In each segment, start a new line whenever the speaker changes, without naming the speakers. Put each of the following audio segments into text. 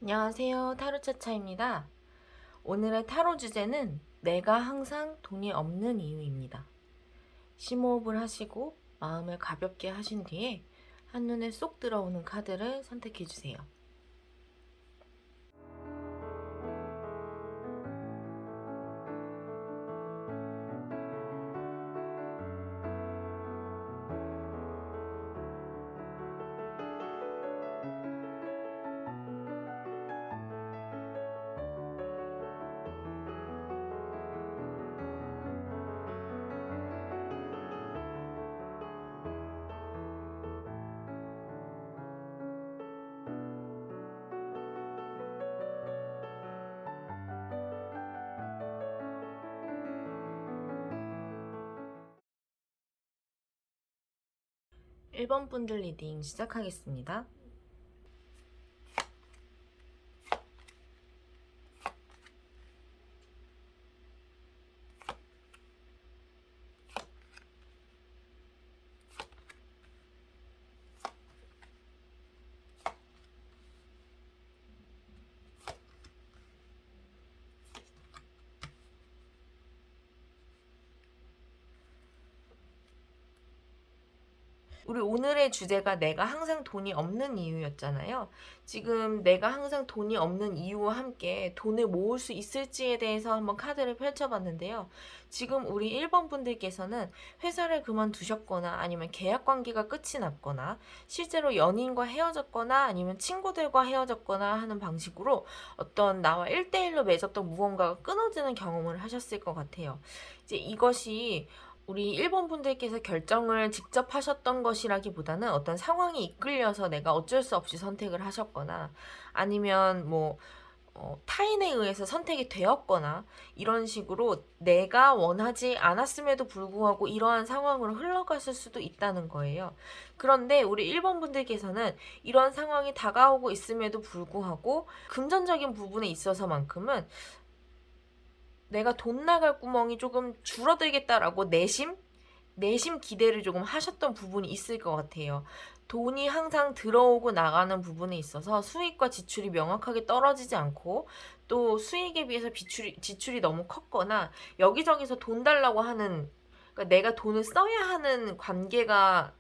안녕하세요. 타로차차입니다. 오늘의 타로 주제는 내가 항상 돈이 없는 이유입니다. 심호흡을 하시고 마음을 가볍게 하신 뒤에 한눈에 쏙 들어오는 카드를 선택해 주세요. 1번 분들 리딩 시작하겠습니다. 우리 오늘의 주제가 내가 항상 돈이 없는 이유였잖아요. 지금 내가 항상 돈이 없는 이유와 함께 돈을 모을 수 있을지에 대해서 한번 카드를 펼쳐봤는데요. 지금 우리 1번 분들께서는 회사를 그만두셨거나 아니면 계약 관계가 끝이 났거나 실제로 연인과 헤어졌거나 아니면 친구들과 헤어졌거나 하는 방식으로 어떤 나와 1대1로 맺었던 무언가가 끊어지는 경험을 하셨을 것 같아요. 이제 이것이 우리 일본 분들께서 결정을 직접 하셨던 것이라기보다는 어떤 상황이 이끌려서 내가 어쩔 수 없이 선택을 하셨거나 아니면 타인에 의해서 선택이 되었거나 이런 식으로 내가 원하지 않았음에도 불구하고 이러한 상황으로 흘러갔을 수도 있다는 거예요. 그런데 우리 일본 분들께서는 이런 상황이 다가오고 있음에도 불구하고 금전적인 부분에 있어서만큼은 내가 돈 나갈 구멍이 조금 줄어들겠다라고 내심 기대를 조금 하셨던 부분이 있을 것 같아요. 돈이 항상 들어오고 나가는 부분에 있어서 수익과 지출이 명확하게 떨어지지 않고 또 수익에 비해서 지출이 너무 컸거나 여기저기서 돈 달라고 하는, 그러니까 내가 돈을 써야 하는 관계가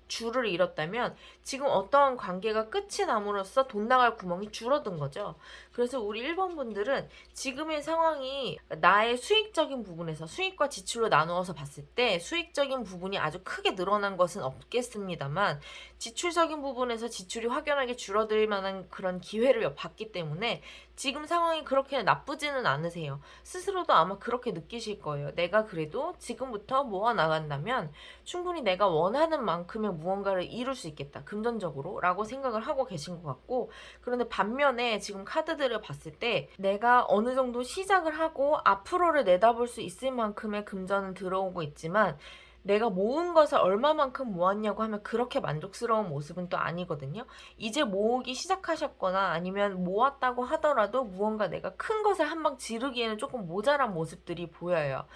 줄을 잃었다면 지금 어떠한 관계가 끝이 남으로써 돈 나갈 구멍이 줄어든 거죠. 그래서 우리 1번 분들은 지금의 상황이 나의 수익적인 부분에서 수익과 지출로 나누어서 봤을 때 수익적인 부분이 아주 크게 늘어난 것은 없겠습니다만 지출적인 부분에서 지출이 확연하게 줄어들 만한 그런 기회를 봤기 때문에 지금 상황이 그렇게 나쁘지는 않으세요. 스스로도 아마 그렇게 느끼실 거예요. 내가 그래도 지금부터 모아 나간다면 충분히 내가 원하는 만큼의 무언가를 이룰 수 있겠다. 금전적으로 라고 생각을 하고 계신 것 같고, 그런데 반면에 지금 카드들을 봤을 때 내가 어느 정도 시작을 하고 앞으로를 내다볼 수 있을 만큼의 금전은 들어오고 있지만 내가 모은 것을 얼마만큼 모았냐고 하면 그렇게 만족스러운 모습은 또 아니거든요. 이제 모으기 시작하셨거나 아니면 모았다고 하더라도 무언가 내가 큰 것을 한 방 지르기에는 조금 모자란 모습들이 보여요.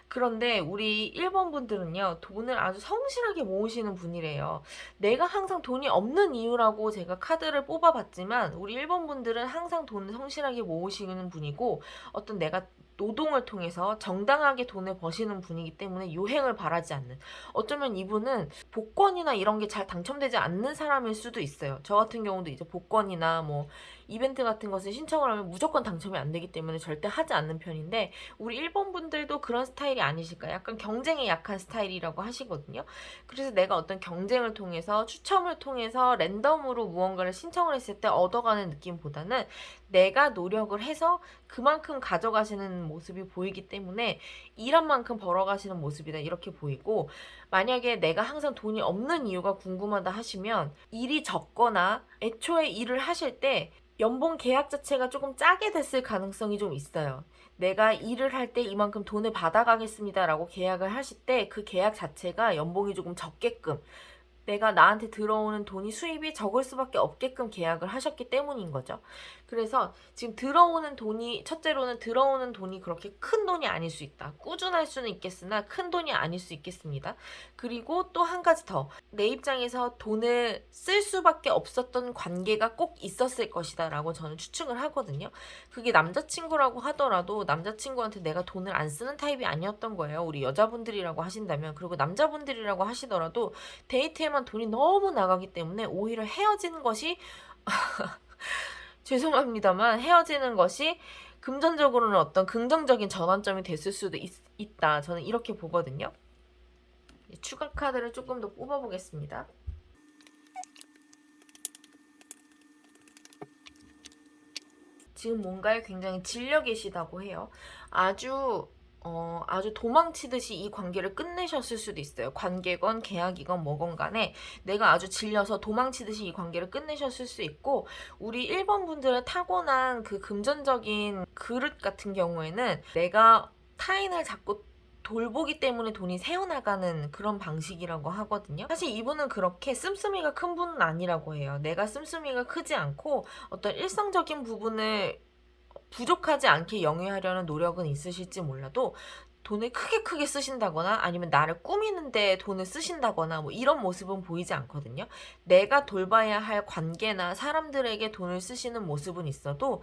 그런데 우리 1번 분들은요, 돈을 아주 성실하게 모으시는 분이래요. 내가 항상 돈이 없는 이유라고 제가 카드를 뽑아봤지만, 우리 1번 분들은 항상 돈을 성실하게 모으시는 분이고, 어떤 내가 노동을 통해서 정당하게 돈을 버시는 분이기 때문에 요행을 바라지 않는. 어쩌면 이분은 복권이나 이런 게 잘 당첨되지 않는 사람일 수도 있어요. 저 같은 경우도 이제 복권이나 이벤트 같은 것을 신청을 하면 무조건 당첨이 안 되기 때문에 절대 하지 않는 편인데, 우리 일본 분들도 그런 스타일이 아니실까요? 약간 경쟁에 약한 스타일이라고 하시거든요. 그래서 내가 어떤 경쟁을 통해서 추첨을 통해서 랜덤으로 무언가를 신청을 했을 때 얻어가는 느낌보다는 내가 노력을 해서 그만큼 가져가시는 모습이 보이기 때문에 일한 만큼 벌어가시는 모습이다 이렇게 보이고, 만약에 내가 항상 돈이 없는 이유가 궁금하다 하시면 일이 적거나 애초에 일을 하실 때 연봉 계약 자체가 조금 짜게 됐을 가능성이 좀 있어요. 내가 일을 할 때 이만큼 돈을 받아가겠습니다라고 계약을 하실 때 그 계약 자체가 연봉이 조금 적게끔 내가 나한테 들어오는 돈이 수입이 적을 수밖에 없게끔 계약을 하셨기 때문인 거죠. 그래서 지금 들어오는 돈이, 첫째로는 들어오는 돈이 그렇게 큰 돈이 아닐 수 있다. 꾸준할 수는 있겠으나 큰 돈이 아닐 수 있겠습니다. 그리고 또 한 가지 더, 내 입장에서 돈을 쓸 수밖에 없었던 관계가 꼭 있었을 것이다 라고 저는 추측을 하거든요. 그게 남자친구라고 하더라도 남자친구한테 내가 돈을 안 쓰는 타입이 아니었던 거예요. 우리 여자분들이라고 하신다면. 그리고 남자분들이라고 하시더라도 데이트에만 돈이 너무 나가기 때문에 오히려 헤어지는 것이 죄송합니다만 헤어지는 것이 금전적으로는 어떤 긍정적인 전환점이 됐을 수도 있다. 저는 이렇게 보거든요. 추가 카드를 조금 더 뽑아보겠습니다. 지금 뭔가에 굉장히 질려 계시다고 해요. 아주 도망치듯이 이 관계를 끝내셨을 수도 있어요. 관계건 계약이건 뭐건 간에 내가 아주 질려서 도망치듯이 이 관계를 끝내셨을 수 있고, 우리 1번 분들은 타고난 그 금전적인 그릇 같은 경우에는 내가 타인을 자꾸 돌보기 때문에 돈이 새어나가는 그런 방식이라고 하거든요. 사실 이분은 그렇게 씀씀이가 큰 분은 아니라고 해요. 내가 씀씀이가 크지 않고 어떤 일상적인 부분을 부족하지 않게 영위하려는 노력은 있으실지 몰라도 돈을 크게 쓰신다거나 아니면 나를 꾸미는데 돈을 쓰신다거나 뭐 이런 모습은 보이지 않거든요. 내가 돌봐야 할 관계나 사람들에게 돈을 쓰시는 모습은 있어도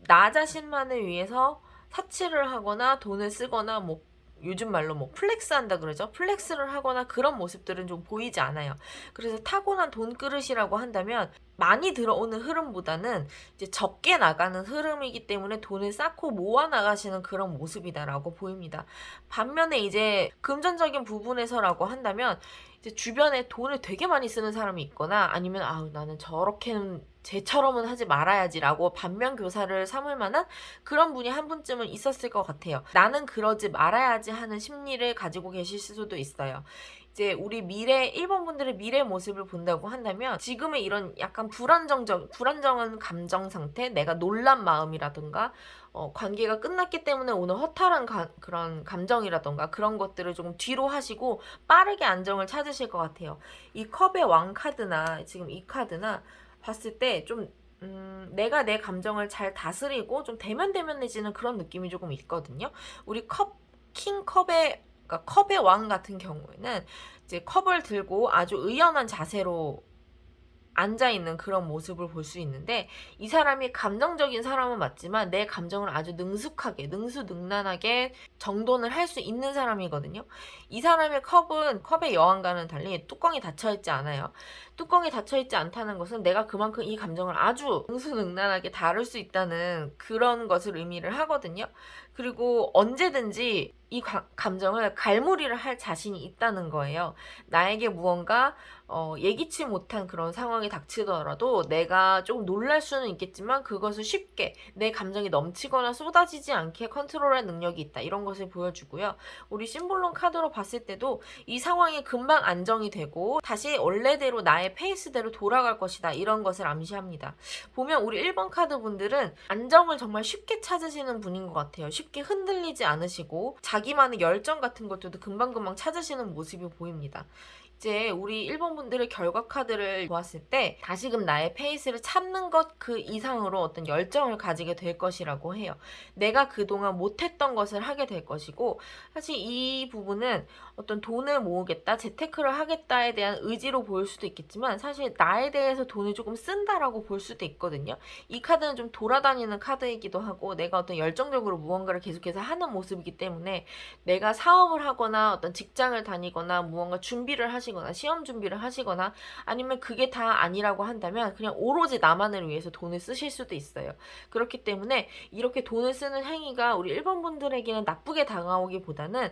나 자신만을 위해서 사치를 하거나 돈을 쓰거나 뭐 요즘 말로 뭐 플렉스한다 그러죠. 플렉스를 하거나 그런 모습들은 좀 보이지 않아요. 그래서 타고난 돈그릇이라고 한다면 많이 들어오는 흐름보다는 이제 적게 나가는 흐름이기 때문에 돈을 쌓고 모아 나가시는 그런 모습이다라고 보입니다. 반면에 이제 금전적인 부분에서라고 한다면 이제 주변에 돈을 되게 많이 쓰는 사람이 있거나 아니면 아우 나는 저렇게는 쟤처럼은 하지 말아야지라고 반면 교사를 삼을 만한 그런 분이 한 분쯤은 있었을 것 같아요. 나는 그러지 말아야지 하는 심리를 가지고 계실 수도 있어요. 이제 우리 1번 분들의 미래 모습을 본다고 한다면 지금의 이런 약간 불안정한 감정 상태, 내가 놀란 마음이라든가 관계가 끝났기 때문에 오는 허탈한 그런 감정이라던가 그런 것들을 조금 뒤로 하시고 빠르게 안정을 찾으실 것 같아요. 이 컵의 왕 카드나 지금 이 카드나 봤을 때 좀 내가 내 감정을 잘 다스리고 좀 대면대면해지는 그런 느낌이 조금 있거든요. 우리 그러니까 컵의 왕 같은 경우에는 이제 컵을 들고 아주 의연한 자세로 앉아있는 그런 모습을 볼 수 있는데, 이 사람이 감정적인 사람은 맞지만 내 감정을 아주 능숙하게 능수능란하게 정돈을 할 수 있는 사람이거든요. 이 사람의 컵의 여왕과는 달리 뚜껑이 닫혀있지 않아요. 뚜껑이 닫혀있지 않다는 것은 내가 그만큼 이 감정을 아주 능수능란하게 다룰 수 있다는 그런 것을 의미를 하거든요. 그리고 언제든지 이 감정을 갈무리를 할 자신이 있다는 거예요. 나에게 무언가 예기치 못한 그런 상황이 닥치더라도 내가 조금 놀랄 수는 있겠지만 그것을 쉽게 내 감정이 넘치거나 쏟아지지 않게 컨트롤할 능력이 있다. 이런 것을 보여주고요. 우리 심볼론 카드로 봤을 때도 이 상황이 금방 안정이 되고 다시 원래대로 나의 페이스대로 돌아갈 것이다. 이런 것을 암시합니다. 보면 우리 1번 카드 분들은 안정을 정말 쉽게 찾으시는 분인 것 같아요. 쉽게 흔들리지 않으시고 자기만의 열정 같은 것들도 금방금방 찾으시는 모습이 보입니다. 이제 우리 1번 분들의 결과 카드를 보았을 때 다시금 나의 페이스를 찾는 것 그 이상으로 어떤 열정을 가지게 될 것이라고 해요. 내가 그동안 못했던 것을 하게 될 것이고, 사실 이 부분은 어떤 돈을 모으겠다, 재테크를 하겠다에 대한 의지로 보일 수도 있겠지만 사실 나에 대해서 돈을 조금 쓴다라고 볼 수도 있거든요. 이 카드는 좀 돌아다니는 카드이기도 하고 내가 어떤 열정적으로 무언가를 계속해서 하는 모습이기 때문에 내가 사업을 하거나 어떤 직장을 다니거나 무언가 준비를 하시거나 시험 준비를 하시거나 아니면 그게 다 아니라고 한다면 그냥 오로지 나만을 위해서 돈을 쓰실 수도 있어요. 그렇기 때문에 이렇게 돈을 쓰는 행위가 우리 1번 분들에게는 나쁘게 다가오기보다는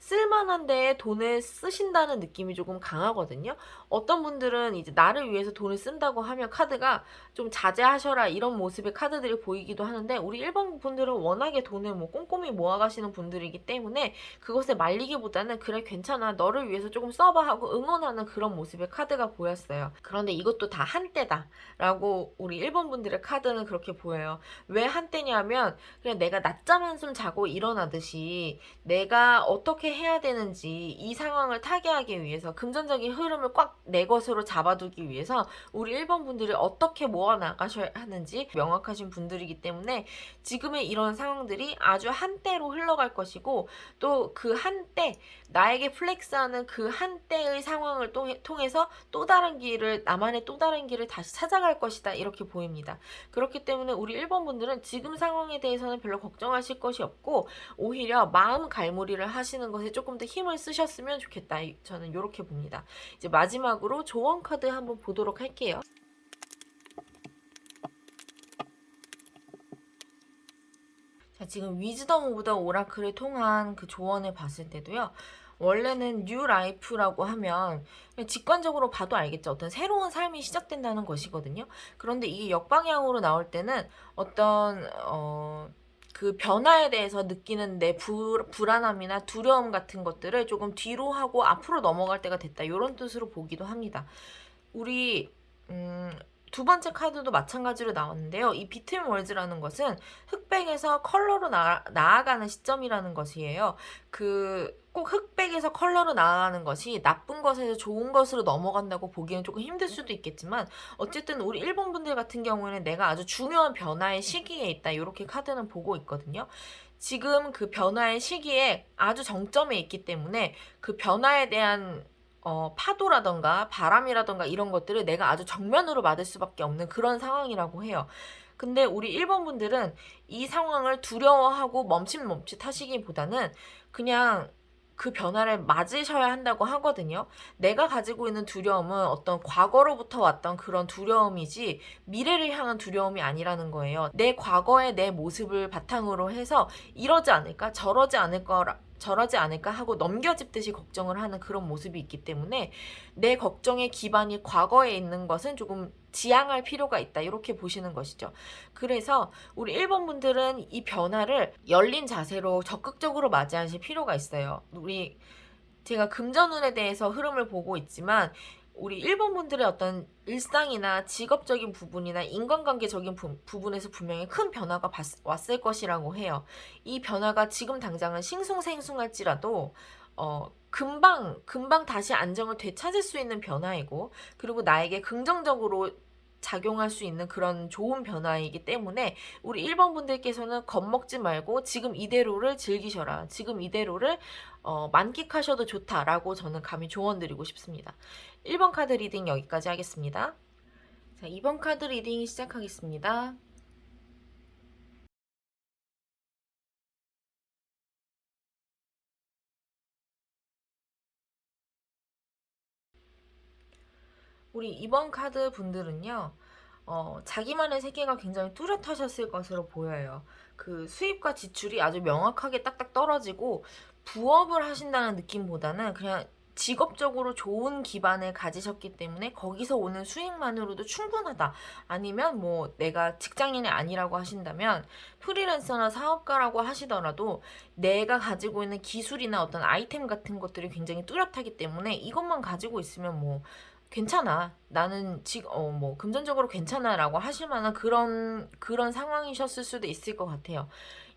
쓸만한 데에 돈을 쓰신다는 느낌이 조금 강하거든요. 어떤 분들은 이제 나를 위해서 돈을 쓴다고 하면 카드가 좀 자제하셔라 이런 모습의 카드들이 보이기도 하는데, 우리 1번 분들은 워낙에 돈을 뭐 꼼꼼히 모아가시는 분들이기 때문에 그것에 말리기보다는 그래 괜찮아 너를 위해서 조금 써봐 하고 응원하는 그런 모습의 카드가 보였어요. 그런데 이것도 다 한때다 라고 우리 1번 분들의 카드는 그렇게 보여요. 왜 한때냐면 그냥 내가 낮잠 한숨 자고 일어나듯이 내가 어떻게 어떻게 해야 되는지 이 상황을 타개하기 위해서 금전적인 흐름을 꽉 내 것으로 잡아두기 위해서 우리 1번 분들이 어떻게 모아 나가셔야 하는지 명확하신 분들이기 때문에 지금의 이런 상황들이 아주 한때로 흘러갈 것이고 또 그 한때 나에게 플렉스하는 그 한때의 상황을 통해서 또 다른 길을 나만의 또 다른 길을 다시 찾아갈 것이다 이렇게 보입니다. 그렇기 때문에 우리 1번 분들은 지금 상황에 대해서는 별로 걱정하실 것이 없고 오히려 마음 갈무리를 하시는 것에 조금 더 힘을 쓰셨으면 좋겠다. 저는 이렇게 봅니다. 이제 마지막으로 조언 카드 한번 보도록 할게요. 자, 지금 위즈덤 오브 더 오라클을 통한 그 조언을 봤을 때도요. 원래는 뉴 라이프라고 하면 직관적으로 봐도 알겠죠. 어떤 새로운 삶이 시작된다는 것이거든요. 그런데 이게 역방향으로 나올 때는 어떤 그 변화에 대해서 느끼는 내 불안함이나 두려움 같은 것들을 조금 뒤로 하고 앞으로 넘어갈 때가 됐다. 이런 뜻으로 보기도 합니다. 우리 두 번째 카드도 마찬가지로 나왔는데요. 이 비트윈 월즈라는 것은 흑백에서 컬러로 나아가는 시점이라는 것이에요. 꼭 흑백에서 컬러로 나아가는 것이 나쁜 것에서 좋은 것으로 넘어간다고 보기는 조금 힘들 수도 있겠지만 어쨌든 우리 일본 분들 같은 경우에는 내가 아주 중요한 변화의 시기에 있다. 이렇게 카드는 보고 있거든요. 지금 그 변화의 시기에 아주 정점에 있기 때문에 그 변화에 대한 파도라던가 바람이라던가 이런 것들을 내가 아주 정면으로 맞을 수밖에 없는 그런 상황이라고 해요. 근데 우리 1번 분들은 이 상황을 두려워하고 멈칫멈칫 하시기보다는 그냥 그 변화를 맞으셔야 한다고 하거든요. 내가 가지고 있는 두려움은 어떤 과거로부터 왔던 그런 두려움이지 미래를 향한 두려움이 아니라는 거예요. 내 과거의 내 모습을 바탕으로 해서 이러지 않을까 저러지 않을까 하고 넘겨짚듯이 걱정을 하는 그런 모습이 있기 때문에 내 걱정의 기반이 과거에 있는 것은 조금 지양할 필요가 있다. 이렇게 보시는 것이죠. 그래서 우리 1번 분들은 이 변화를 열린 자세로 적극적으로 맞이하실 필요가 있어요. 제가 금전운에 대해서 흐름을 보고 있지만 우리 1번 분들의 어떤 일상이나 직업적인 부분이나 인간관계적인 부분에서 분명히 큰 변화가 왔을 것이라고 해요. 이 변화가 지금 당장은 싱숭생숭할지라도 금방 다시 안정을 되찾을 수 있는 변화이고 그리고 나에게 긍정적으로 작용할 수 있는 그런 좋은 변화이기 때문에 우리 1번 분들께서는 겁먹지 말고 지금 이대로를 즐기셔라. 지금 이대로를 만끽하셔도 좋다라고 저는 감히 조언드리고 싶습니다. 1번 카드 리딩 여기까지 하겠습니다. 자, 2번 카드 리딩 시작하겠습니다. 우리 2번 카드 분들은요. 자기만의 세계가 굉장히 뚜렷하셨을 것으로 보여요. 그 수입과 지출이 아주 명확하게 딱딱 떨어지고 부업을 하신다는 느낌보다는 그냥 직업적으로 좋은 기반을 가지셨기 때문에 거기서 오는 수익만으로도 충분하다. 아니면 뭐 내가 직장인이 아니라고 하신다면 프리랜서나 사업가라고 하시더라도 내가 가지고 있는 기술이나 어떤 아이템 같은 것들이 굉장히 뚜렷하기 때문에 이것만 가지고 있으면 뭐 괜찮아. 나는 뭐 금전적으로 괜찮아라고 하실 만한 그런 상황이셨을 수도 있을 것 같아요.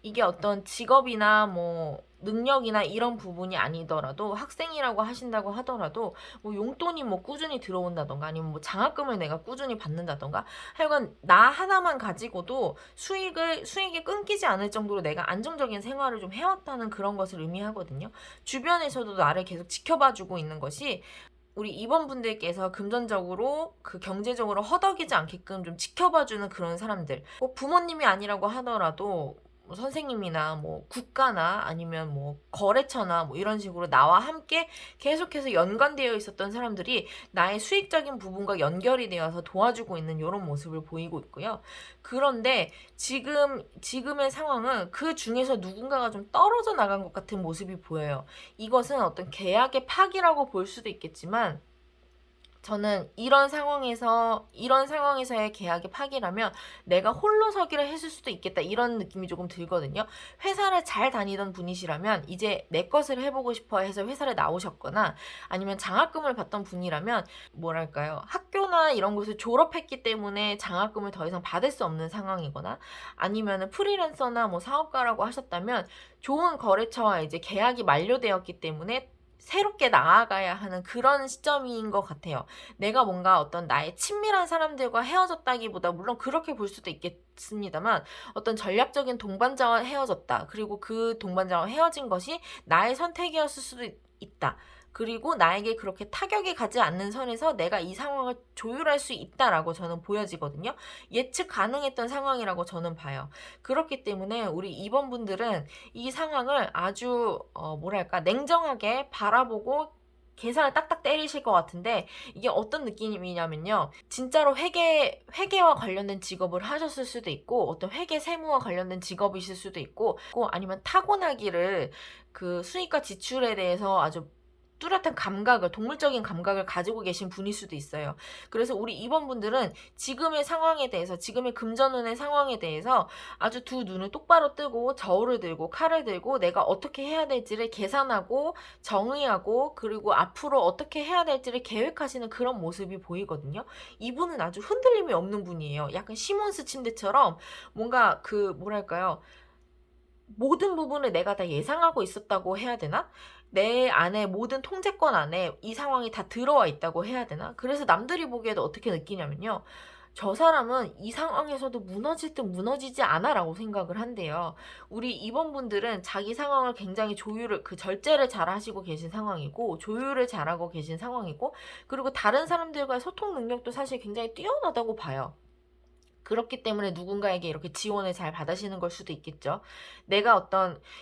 이게 어떤 직업이나 뭐 능력이나 이런 부분이 아니더라도 학생이라고 하신다고 하더라도 뭐 용돈이 뭐 꾸준히 들어온다던가 아니면 뭐 장학금을 내가 꾸준히 받는다던가 하여간 나 하나만 가지고도 수익이 끊기지 않을 정도로 내가 안정적인 생활을 좀 해왔다는 그런 것을 의미하거든요. 주변에서도 나를 계속 지켜봐주고 있는 것이 우리 2번 분들께서 금전적으로 그 경제적으로 허덕이지 않게끔 좀 지켜봐주는 그런 사람들. 꼭 부모님이 아니라고 하더라도 뭐 선생님이나 뭐 국가나 아니면 뭐 거래처나 뭐 이런 식으로 나와 함께 계속해서 연관되어 있었던 사람들이 나의 수익적인 부분과 연결이 되어서 도와주고 있는 이런 모습을 보이고 있고요. 그런데 지금의 상황은 그 중에서 누군가가 좀 떨어져 나간 것 같은 모습이 보여요. 이것은 어떤 계약의 파기라고 볼 수도 있겠지만 저는 이런 상황에서의 계약이 파기라면 내가 홀로 서기를 했을 수도 있겠다, 이런 느낌이 조금 들거든요. 회사를 잘 다니던 분이시라면 이제 내 것을 해보고 싶어 해서 회사를 나오셨거나, 아니면 장학금을 받던 분이라면 뭐랄까요, 학교나 이런 곳을 졸업했기 때문에 장학금을 더 이상 받을 수 없는 상황이거나, 아니면 프리랜서나 뭐 사업가라고 하셨다면 좋은 거래처와 이제 계약이 만료되었기 때문에 새롭게 나아가야 하는 그런 시점인 것 같아요. 내가 뭔가 어떤 나의 친밀한 사람들과 헤어졌다기보다, 물론 그렇게 볼 수도 있겠습니다만, 어떤 전략적인 동반자와 헤어졌다. 그리고 그 동반자와 헤어진 것이 나의 선택이었을 수도 있다. 그리고 나에게 그렇게 타격이 가지 않는 선에서 내가 이 상황을 조율할 수 있다라고 저는 보여지거든요. 예측 가능했던 상황이라고 저는 봐요. 그렇기 때문에 우리 2번 분들은 이 상황을 아주 뭐랄까, 냉정하게 바라보고 계산을 딱딱 때리실 것 같은데, 이게 어떤 느낌이냐면요, 진짜로 회계와 관련된 직업을 하셨을 수도 있고, 어떤 회계 세무와 관련된 직업이실 수도 있고, 아니면 타고나기를 그 수익과 지출에 대해서 아주 뚜렷한 감각을, 동물적인 감각을 가지고 계신 분일 수도 있어요. 그래서 우리 2번 분들은 지금의 상황에 대해서, 지금의 금전운의 상황에 대해서 아주 두 눈을 똑바로 뜨고 저울을 들고 칼을 들고 내가 어떻게 해야 될지를 계산하고 정의하고, 그리고 앞으로 어떻게 해야 될지를 계획하시는 그런 모습이 보이거든요. 이분은 아주 흔들림이 없는 분이에요. 약간 시몬스 침대처럼 뭔가 그 뭐랄까요, 모든 부분을 내가 다 예상하고 있었다고 해야 되나? 내 안에, 모든 통제권 안에 이 상황이 다 들어와 있다고 해야 되나? 그래서 남들이 보기에도 어떻게 느끼냐면요, 저 사람은 이 상황에서도 무너질 듯 무너지지 않아 라고 생각을 한대요. 우리 2번 분들은 자기 상황을 굉장히 절제를 잘 하시고 계신 상황이고, 조율을 잘하고 계신 상황이고, 그리고 다른 사람들과의 소통 능력도 사실 굉장히 뛰어나다고 봐요. 그렇기 때문에 누군가에게 이렇게 지원을 잘 받으시는 걸 수도 있겠죠.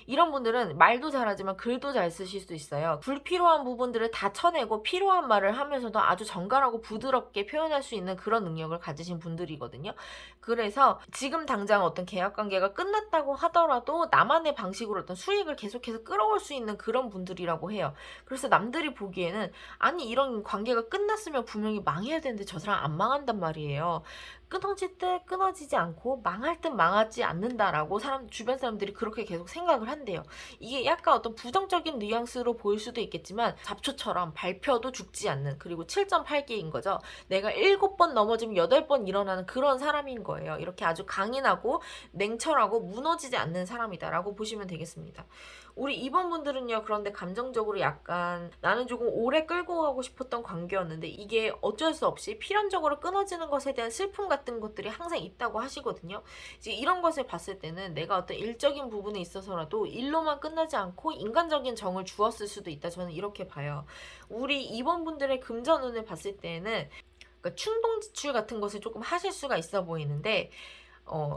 이런 분들은 말도 잘하지만 글도 잘 쓰실 수 있어요. 불필요한 부분들을 다 쳐내고 필요한 말을 하면서도 아주 정갈하고 부드럽게 표현할 수 있는 그런 능력을 가지신 분들이거든요. 그래서 지금 당장 어떤 계약 관계가 끝났다고 하더라도 나만의 방식으로 어떤 수익을 계속해서 끌어올 수 있는 그런 분들이라고 해요. 그래서 남들이 보기에는, 아니 이런 관계가 끝났으면 분명히 망해야 되는데 저 사람 안 망한단 말이에요. 끊어질 때 끊어지지 않고 망할 듯 망하지 않는다라고 주변 사람들이 그렇게 계속 생각을 한대요. 이게 약간 어떤 부정적인 뉘앙스로 보일 수도 있겠지만, 잡초처럼 밟혀도 죽지 않는, 그리고 7.8기인 거죠. 내가 7번 넘어지면 8번 일어나는 그런 사람인 거예요. 이렇게 아주 강인하고 냉철하고 무너지지 않는 사람이다라고 보시면 되겠습니다. 우리 2번 분들은요, 그런데 감정적으로 약간 나는 조금 오래 끌고 가고 싶었던 관계였는데 이게 어쩔 수 없이 필연적으로 끊어지는 것에 대한 슬픔 같은 것들이 항상 있다고 하시거든요. 이제 이런 것을 봤을 때는 내가 어떤 일적인 부분에 있어서라도 일로만 끝나지 않고 인간적인 정을 주었을 수도 있다, 저는 이렇게 봐요. 우리 2번 분들의 금전운을 봤을 때는 그러니까 충동 지출 같은 것을 조금 하실 수가 있어 보이는데,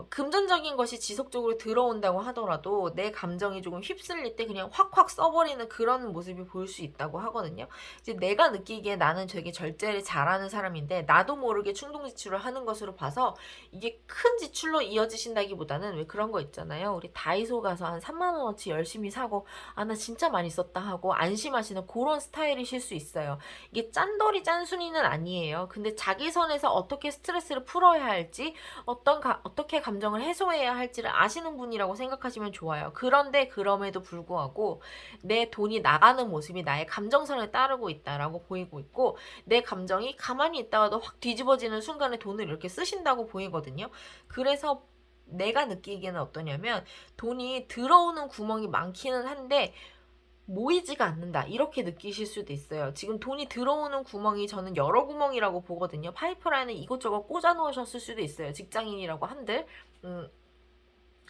금전적인 것이 지속적으로 들어온다고 하더라도 내 감정이 조금 휩쓸릴 때 그냥 확확 써버리는 그런 모습이 보일 수 있다고 하거든요. 이제 내가 느끼기에 나는 되게 절제를 잘하는 사람인데 나도 모르게 충동 지출을 하는 것으로 봐서 이게 큰 지출로 이어지신다기보다는, 왜 그런 거 있잖아요. 우리 다이소 가서 한 3만 원어치 열심히 사고 아 나 진짜 많이 썼다 하고 안심하시는 그런 스타일이실 수 있어요. 이게 짠돌이 짠순이는 아니에요. 근데 자기 선에서 어떻게 스트레스를 풀어야 할지, 어떻게 감정을 해소해야 할지를 아시는 분이라고 생각하시면 좋아요. 그런데 그럼에도 불구하고 내 돈이 나가는 모습이 나의 감정선을 따르고 있다라고 보이고 있고, 내 감정이 가만히 있다가도 확 뒤집어지는 순간에 돈을 이렇게 쓰신다고 보이거든요. 그래서 내가 느끼기에는 어떠냐면, 돈이 들어오는 구멍이 많기는 한데 모이지가 않는다, 이렇게 느끼실 수도 있어요. 지금 돈이 들어오는 구멍이 저는 여러 구멍이라고 보거든요. 파이프라인을 이곳저곳 꽂아 놓으셨을 수도 있어요. 직장인이라고 한들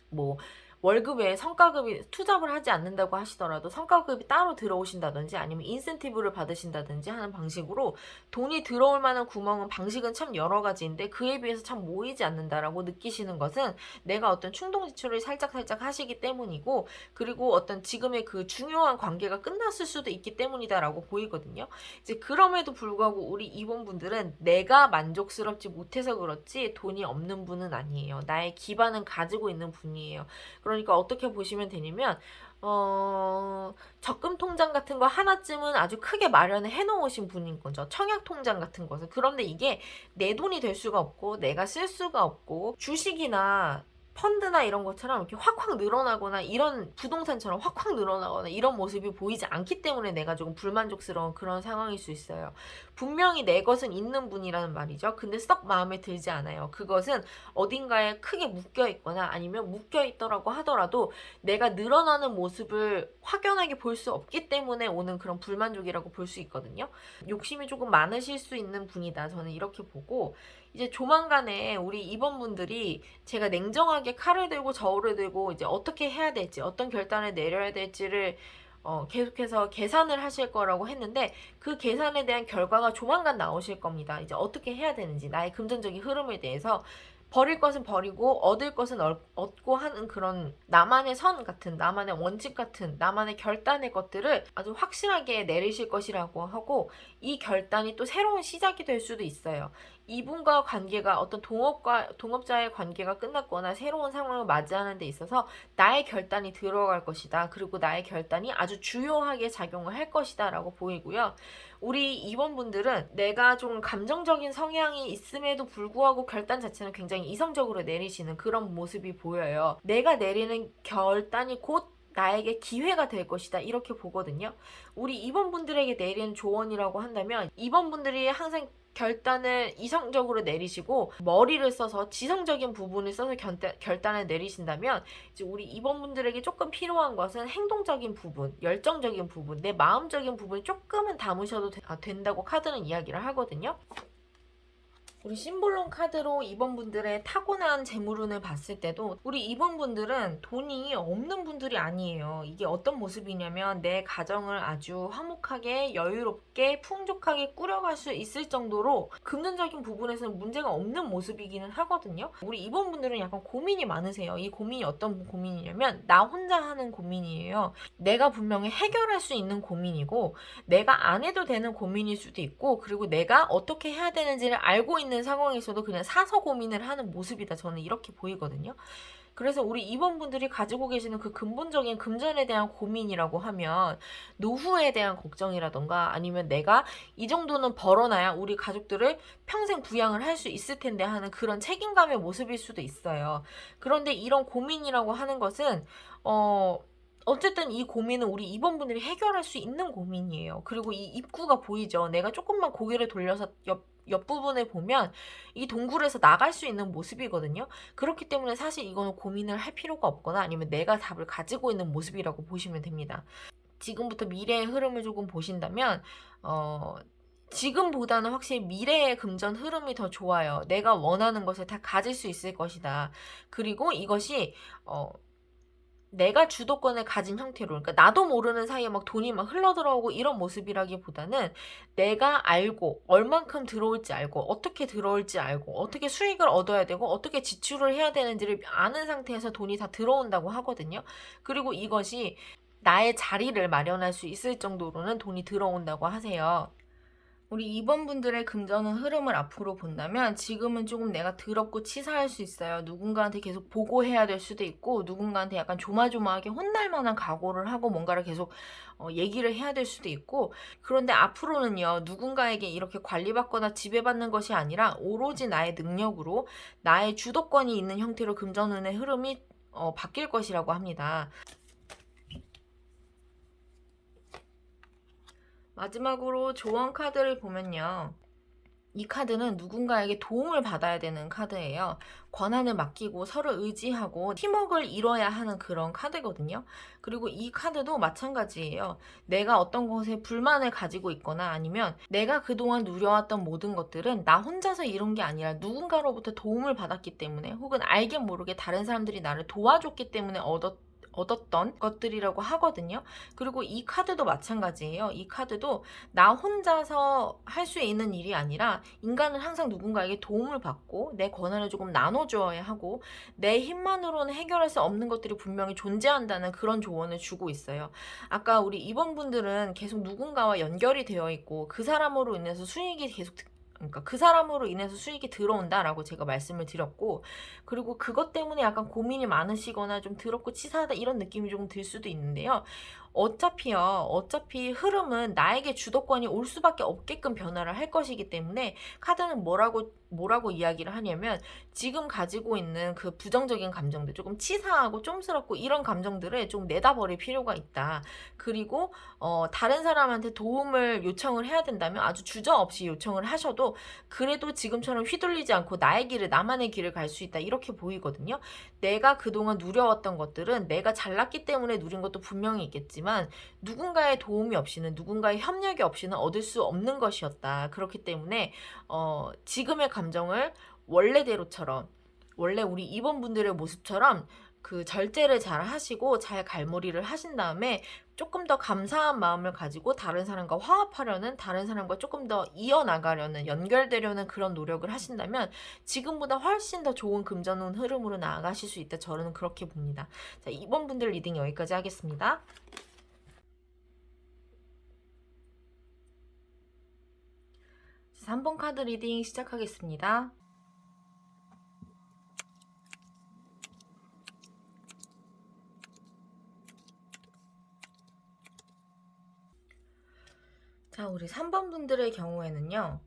뭐 월급에 성과급이 투잡을 하지 않는다고 하시더라도 성과급이 따로 들어오신다든지 아니면 인센티브를 받으신다든지 하는 방식으로 돈이 들어올 만한 구멍은, 방식은 참 여러 가지인데 그에 비해서 참 모이지 않는다라고 느끼시는 것은 내가 어떤 충동 지출을 살짝 하시기 때문이고, 그리고 어떤 지금의 그 중요한 관계가 끝났을 수도 있기 때문이다라고 보이거든요. 이제 그럼에도 불구하고 우리 2번 분들은 내가 만족스럽지 못해서 그렇지 돈이 없는 분은 아니에요. 나의 기반은 가지고 있는 분이에요. 그러니까 어떻게 보시면 되냐면, 적금 통장 같은 거 하나쯤은 아주 크게 마련을 해 놓으신 분인 거죠. 청약 통장 같은 것은. 그런데 이게 내 돈이 될 수가 없고 내가 쓸 수가 없고 주식이나 펀드나 이런 것처럼 이렇게 확확 늘어나거나 이런 부동산처럼 확확 늘어나거나 이런 모습이 보이지 않기 때문에 내가 조금 불만족스러운 그런 상황일 수 있어요. 분명히 내 것은 있는 분이라는 말이죠. 근데 썩 마음에 들지 않아요. 그것은 어딘가에 크게 묶여 있거나 아니면 묶여 있더라고 하더라도 내가 늘어나는 모습을 확연하게 볼 수 없기 때문에 오는 그런 불만족이라고 볼 수 있거든요. 욕심이 조금 많으실 수 있는 분이다. 저는 이렇게 보고 이제 조만간에 우리 임원분들이 제가 냉정하게 칼을 들고 저울을 들고 이제 어떻게 해야 될지 어떤 결단을 내려야 될지를 계속해서 계산을 하실 거라고 했는데 그 계산에 대한 결과가 조만간 나오실 겁니다. 이제 어떻게 해야 되는지 나의 금전적인 흐름에 대해서 버릴 것은 버리고 얻을 것은 얻고 하는 그런 나만의 선 같은 나만의 원칙 같은 나만의 결단의 것들을 아주 확실하게 내리실 것이라고 하고 이 결단이 또 새로운 시작이 될 수도 있어요. 이분과 관계가 어떤 동업자의 관계가 끝났거나 새로운 상황을 맞이하는 데 있어서 나의 결단이 들어갈 것이다. 그리고 나의 결단이 아주 주요하게 작용을 할 것이다 라고 보이고요. 우리 임원분들은 내가 좀 감정적인 성향이 있음에도 불구하고 결단 자체는 굉장히 이성적으로 내리시는 그런 모습이 보여요. 내가 내리는 결단이 곧 나에게 기회가 될 것이다 이렇게 보거든요. 우리 임원분들에게 내리는 조언이라고 한다면 임원분들이 항상 결단을 이성적으로 내리시고 머리를 써서 지성적인 부분을 써서 결단을 내리신다면 이제 우리 임원분들에게 조금 필요한 것은 행동적인 부분, 열정적인 부분, 내 마음적인 부분을 조금은 담으셔도 된다고 카드는 이야기를 하거든요. 우리 심볼론 카드로 이번분들의 타고난 재물운을 봤을 때도 우리 이번분들은 돈이 없는 분들이 아니에요. 이게 어떤 모습이냐면 내 가정을 아주 화목하게 여유롭게 풍족하게 꾸려갈 수 있을 정도로 금전적인 부분에서는 문제가 없는 모습이기는 하거든요. 우리 이번분들은 약간 고민이 많으세요. 이 고민이 어떤 고민이냐면 나 혼자 하는 고민이에요. 내가 분명히 해결할 수 있는 고민이고 내가 안 해도 되는 고민일 수도 있고 그리고 내가 어떻게 해야 되는지를 알고 있는 상황에서도 그냥 사서 고민을 하는 모습이다. 저는 이렇게 보이거든요. 그래서 우리 임원분들이 가지고 계시는 그 근본적인 금전에 대한 고민이라고 하면 노후에 대한 걱정이라던가 아니면 내가 이 정도는 벌어놔야 우리 가족들을 평생 부양을 할 수 있을 텐데 하는 그런 책임감의 모습일 수도 있어요. 그런데 이런 고민이라고 하는 것은 어쨌든 이 고민은 우리 임원분들이 해결할 수 있는 고민이에요. 그리고 이 입구가 보이죠. 내가 조금만 고개를 돌려서 옆부분을 보면 이 동굴에서 나갈 수 있는 모습이거든요. 그렇기 때문에 사실 이거는 고민을 할 필요가 없거나 아니면 내가 답을 가지고 있는 모습이라고 보시면 됩니다. 지금부터 미래의 흐름을 조금 보신다면 지금보다는 확실히 미래의 금전 흐름이 더 좋아요. 내가 원하는 것을 다 가질 수 있을 것이다. 그리고 이것이 내가 주도권을 가진 형태로 그러니까 나도 모르는 사이에 막 돈이 막 흘러들어오고 이런 모습이라기보다는 내가 알고 얼만큼 들어올지 알고 어떻게 들어올지 알고 어떻게 수익을 얻어야 되고 어떻게 지출을 해야 되는지를 아는 상태에서 돈이 다 들어온다고 하거든요. 그리고 이것이 나의 자리를 마련할 수 있을 정도로는 돈이 들어온다고 하세요. 우리 2번분들의 금전은 흐름을 앞으로 본다면 지금은 조금 내가 더럽고 치사할 수 있어요. 누군가한테 계속 보고해야 될 수도 있고 누군가한테 약간 조마조마하게 혼날 만한 각오를 하고 뭔가를 계속 얘기를 해야 될 수도 있고 그런데 앞으로는요. 누군가에게 이렇게 관리받거나 지배받는 것이 아니라 오로지 나의 능력으로 나의 주도권이 있는 형태로 금전운의 흐름이 바뀔 것이라고 합니다. 마지막으로 조언 카드를 보면요. 이 카드는 누군가에게 도움을 받아야 되는 카드예요. 권한을 맡기고 서로 의지하고 팀워크를 이뤄야 하는 그런 카드거든요. 그리고 이 카드도 마찬가지예요. 내가 어떤 것에 불만을 가지고 있거나 아니면 내가 그동안 누려왔던 모든 것들은 나 혼자서 이룬 게 아니라 누군가로부터 도움을 받았기 때문에 혹은 알게 모르게 다른 사람들이 나를 도와줬기 때문에 얻었던 것들이라고 하거든요. 그리고 이 카드도 마찬가지예요. 이 카드도 나 혼자서 할 수 있는 일이 아니라 인간은 항상 누군가에게 도움을 받고 내 권한을 조금 나눠줘야 하고 내 힘만으로는 해결할 수 없는 것들이 분명히 존재한다는 그런 조언을 주고 있어요. 아까 우리 2번 분들은 계속 누군가와 연결이 되어 있고 그 사람으로 인해서 수익이 계속 그러니까 그 사람으로 인해서 수익이 들어온다라고 제가 말씀을 드렸고, 그리고 그것 때문에 약간 고민이 많으시거나 좀 더럽고 치사하다 이런 느낌이 조금 들 수도 있는데요. 어차피 흐름은 나에게 주도권이 올 수밖에 없게끔 변화를 할 것이기 때문에 카드는 뭐라고 이야기를 하냐면, 지금 가지고 있는 그 부정적인 감정들, 조금 치사하고 쫌스럽고 이런 감정들을 좀 내다버릴 필요가 있다. 그리고 다른 사람한테 도움을 요청을 해야 된다면 아주 주저없이 요청을 하셔도 그래도 지금처럼 휘둘리지 않고 나의 길을, 나만의 길을 갈 수 있다, 이렇게 보이거든요. 내가 그동안 누려왔던 것들은 내가 잘났기 때문에 누린 것도 분명히 있겠지만 누군가의 도움이 없이는, 누군가의 협력이 없이는 얻을 수 없는 것이었다. 그렇기 때문에 지금의 감정을 원래대로처럼, 원래 우리 2번 분들의 모습처럼 그 절제를 잘 하시고 잘 갈무리를 하신 다음에 조금 더 감사한 마음을 가지고 다른 사람과 화합하려는, 다른 사람과 조금 더 이어나가려는, 연결되려는 그런 노력을 하신다면 지금보다 훨씬 더 좋은 금전운 흐름으로 나아가실 수 있다. 저는 그렇게 봅니다. 자, 2번 분들 리딩 여기까지 하겠습니다. 3번 카드 리딩 시작하겠습니다. 자, 우리 3번 분들의 경우에는요,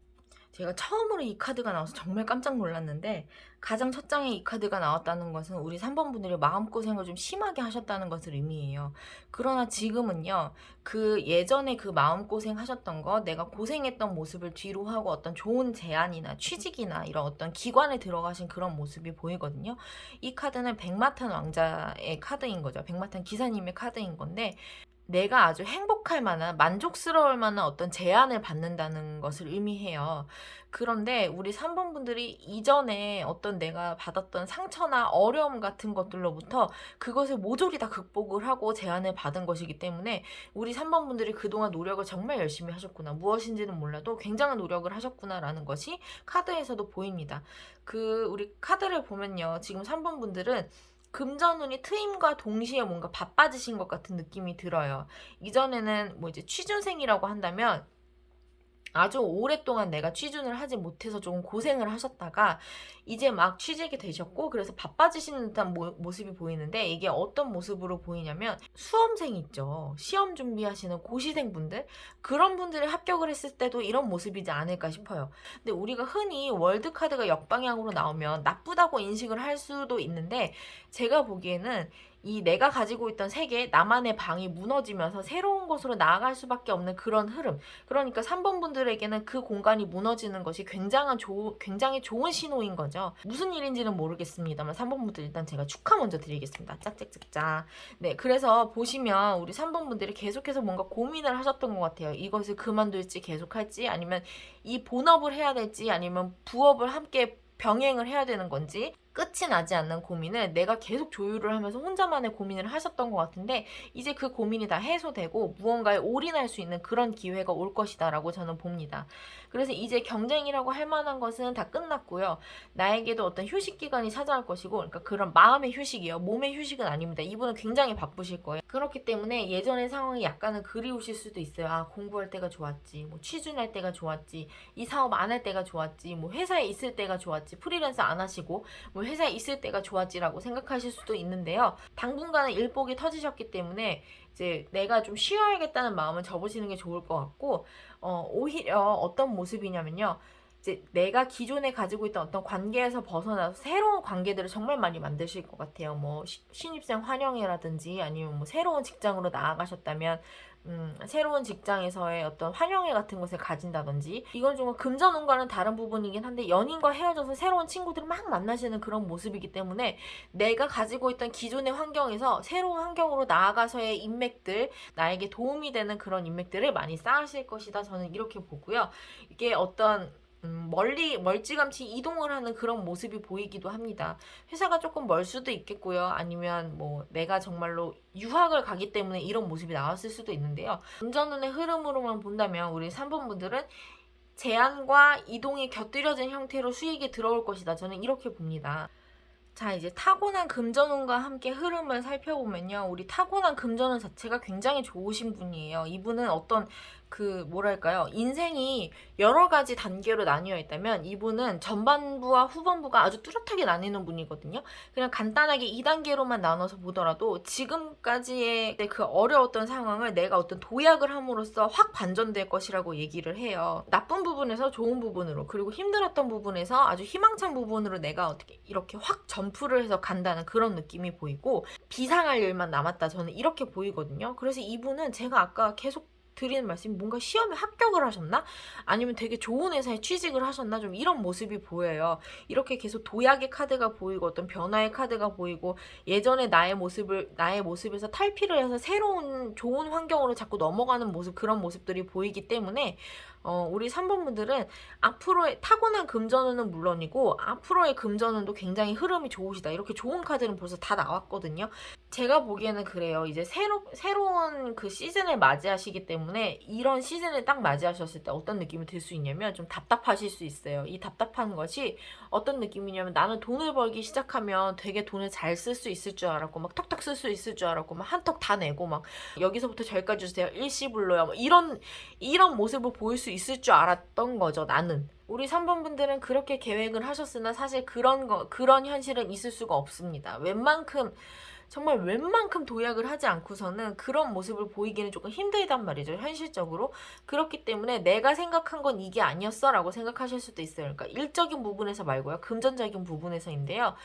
제가 처음으로 이 카드가 나와서 정말 깜짝 놀랐는데, 가장 첫 장에 이 카드가 나왔다는 것은 우리 3번 분들이 마음고생을 좀 심하게 하셨다는 것을 의미해요. 그러나 지금은요, 그 예전에 그 마음고생 하셨던 거, 내가 고생했던 모습을 뒤로 하고 어떤 좋은 제안이나 취직이나 이런 어떤 기관에 들어가신 그런 모습이 보이거든요. 이 카드는 백마탄 왕자의 카드인 거죠. 백마탄 기사님의 카드인 건데, 내가 아주 행복할 만한, 만족스러울 만한 어떤 제안을 받는다는 것을 의미해요. 그런데 우리 3번 분들이 이전에 어떤 내가 받았던 상처나 어려움 같은 것들로부터 그것을 모조리 다 극복을 하고 제안을 받은 것이기 때문에 우리 3번 분들이 그동안 노력을 정말 열심히 하셨구나, 무엇인지는 몰라도 굉장한 노력을 하셨구나라는 것이 카드에서도 보입니다. 우리 카드를 보면요, 지금 3번 분들은 금전운이 트임과 동시에 뭔가 바빠지신 것 같은 느낌이 들어요. 이전에는 뭐 이제 취준생이라고 한다면 아주 오랫동안 내가 취준을 하지 못해서 조금 고생을 하셨다가 이제 막 취직이 되셨고, 그래서 바빠지시는 듯한 모습이 보이는데, 이게 어떤 모습으로 보이냐면 수험생 있죠. 시험 준비하시는 고시생분들, 그런 분들이 합격을 했을 때도 이런 모습이지 않을까 싶어요. 근데 우리가 흔히 월드카드가 역방향으로 나오면 나쁘다고 인식을 할 수도 있는데, 제가 보기에는 이 내가 가지고 있던 세계, 나만의 방이 무너지면서 새로운 곳으로 나아갈 수밖에 없는 그런 흐름, 그러니까 3번 분들에게는 그 공간이 무너지는 것이 굉장히 좋은 신호인 거죠. 무슨 일인지는 모르겠습니다만 3번 분들 일단 제가 축하 먼저 드리겠습니다. 짝짝짝짝. 네, 그래서 보시면 우리 3번 분들이 계속해서 뭔가 고민을 하셨던 것 같아요. 이것을 그만둘지 계속할지, 아니면 이 본업을 해야 될지, 아니면 부업을 함께 병행을 해야 되는 건지, 끝이 나지 않는 고민을 내가 계속 조율을 하면서 혼자만의 고민을 하셨던 것 같은데, 이제 그 고민이 다 해소되고 무언가에 올인할 수 있는 그런 기회가 올 것이다 라고 저는 봅니다. 그래서 이제 경쟁이라고 할 만한 것은 다 끝났고요. 나에게도 어떤 휴식 기간이 찾아올 것이고, 그러니까 그런 마음의 휴식이요, 몸의 휴식은 아닙니다. 이분은 굉장히 바쁘실 거예요. 그렇기 때문에 예전의 상황이 약간은 그리우실 수도 있어요. 아, 공부할 때가 좋았지, 뭐 취준할 때가 좋았지, 이 사업 안 할 때가 좋았지, 뭐 회사에 있을 때가 좋았지, 프리랜서 안 하시고 뭐 회사에 있을 때가 좋았지라고 생각하실 수도 있는데요. 당분간은 일복이 터지셨기 때문에 이제 내가 좀 쉬어야겠다는 마음을 접으시는 게 좋을 것 같고, 오히려 어떤 모습이냐면요, 이제 내가 기존에 가지고 있던 어떤 관계에서 벗어나서 새로운 관계들을 정말 많이 만드실 것 같아요. 뭐 신입생 환영회라든지, 아니면 뭐 새로운 직장으로 나아가셨다면 새로운 직장에서의 어떤 환영회 같은 것을 가진다든지, 이건 좀 금전운과는 다른 부분이긴 한데 연인과 헤어져서 새로운 친구들을 막 만나시는 그런 모습이기 때문에 내가 가지고 있던 기존의 환경에서 새로운 환경으로 나아가서의 인맥들, 나에게 도움이 되는 그런 인맥들을 많이 쌓으실 것이다. 저는 이렇게 보고요. 이게 어떤 멀찌감치 이동을 하는 그런 모습이 보이기도 합니다. 회사가 조금 멀 수도 있겠고요. 아니면 뭐 내가 정말로 유학을 가기 때문에 이런 모습이 나왔을 수도 있는데요. 금전운의 흐름으로만 본다면 우리 3번 분들은 제한과 이동이 곁들여진 형태로 수익이 들어올 것이다. 저는 이렇게 봅니다. 자, 이제 타고난 금전운과 함께 흐름을 살펴보면요, 우리 타고난 금전운 자체가 굉장히 좋으신 분이에요. 이분은 어떤 뭐랄까요? 인생이 여러 가지 단계로 나뉘어 있다면 이분은 전반부와 후반부가 아주 뚜렷하게 나뉘는 분이거든요. 그냥 간단하게 2단계로만 나눠서 보더라도 지금까지의 그 어려웠던 상황을 내가 어떤 도약을 함으로써 확 반전될 것이라고 얘기를 해요. 나쁜 부분에서 좋은 부분으로, 그리고 힘들었던 부분에서 아주 희망찬 부분으로 내가 어떻게 이렇게 확 점프를 해서 간다는 그런 느낌이 보이고, 비상할 일만 남았다, 저는 이렇게 보이거든요. 그래서 이분은 제가 아까 계속 드리는 말씀이 뭔가 시험에 합격을 하셨나? 아니면 되게 좋은 회사에 취직을 하셨나? 좀 이런 모습이 보여요. 이렇게 계속 도약의 카드가 보이고 어떤 변화의 카드가 보이고, 예전에 나의 모습에서 탈피를 해서 새로운 좋은 환경으로 자꾸 넘어가는 모습, 그런 모습들이 보이기 때문에 우리 3번 분들은 앞으로의 타고난 금전운은 물론이고 앞으로의 금전운도 굉장히 흐름이 좋으시다. 이렇게 좋은 카드는 벌써 다 나왔거든요. 제가 보기에는 그래요. 이제 새로운 그 시즌을 맞이하시기 때문에 이런 시즌을 딱 맞이하셨을 때 어떤 느낌이 들 수 있냐면 좀 답답하실 수 있어요. 이 답답한 것이 어떤 느낌이냐면, 나는 돈을 벌기 시작하면 되게 돈을 잘 쓸 수 있을 줄 알았고 막 턱턱 쓸 수 있을 줄 알았고 막 한턱 다 내고 막 여기서부터 저기까지 주세요, 일시불로요, 이런 모습을 보일 수 있을 줄 알았던 거죠, 나는. 우리 3번 분들은 그렇게 계획을 하셨으나 사실 그런 현실은 있을 수가 없습니다. 정말 웬만큼 도약을 하지 않고서는 그런 모습을 보이기는 조금 힘들단 말이죠, 현실적으로. 그렇기 때문에 내가 생각한 건 이게 아니었어 라고 생각하실 수도 있어요. 그러니까 일적인 부분에서 말고요, 금전적인 부분에서인데요.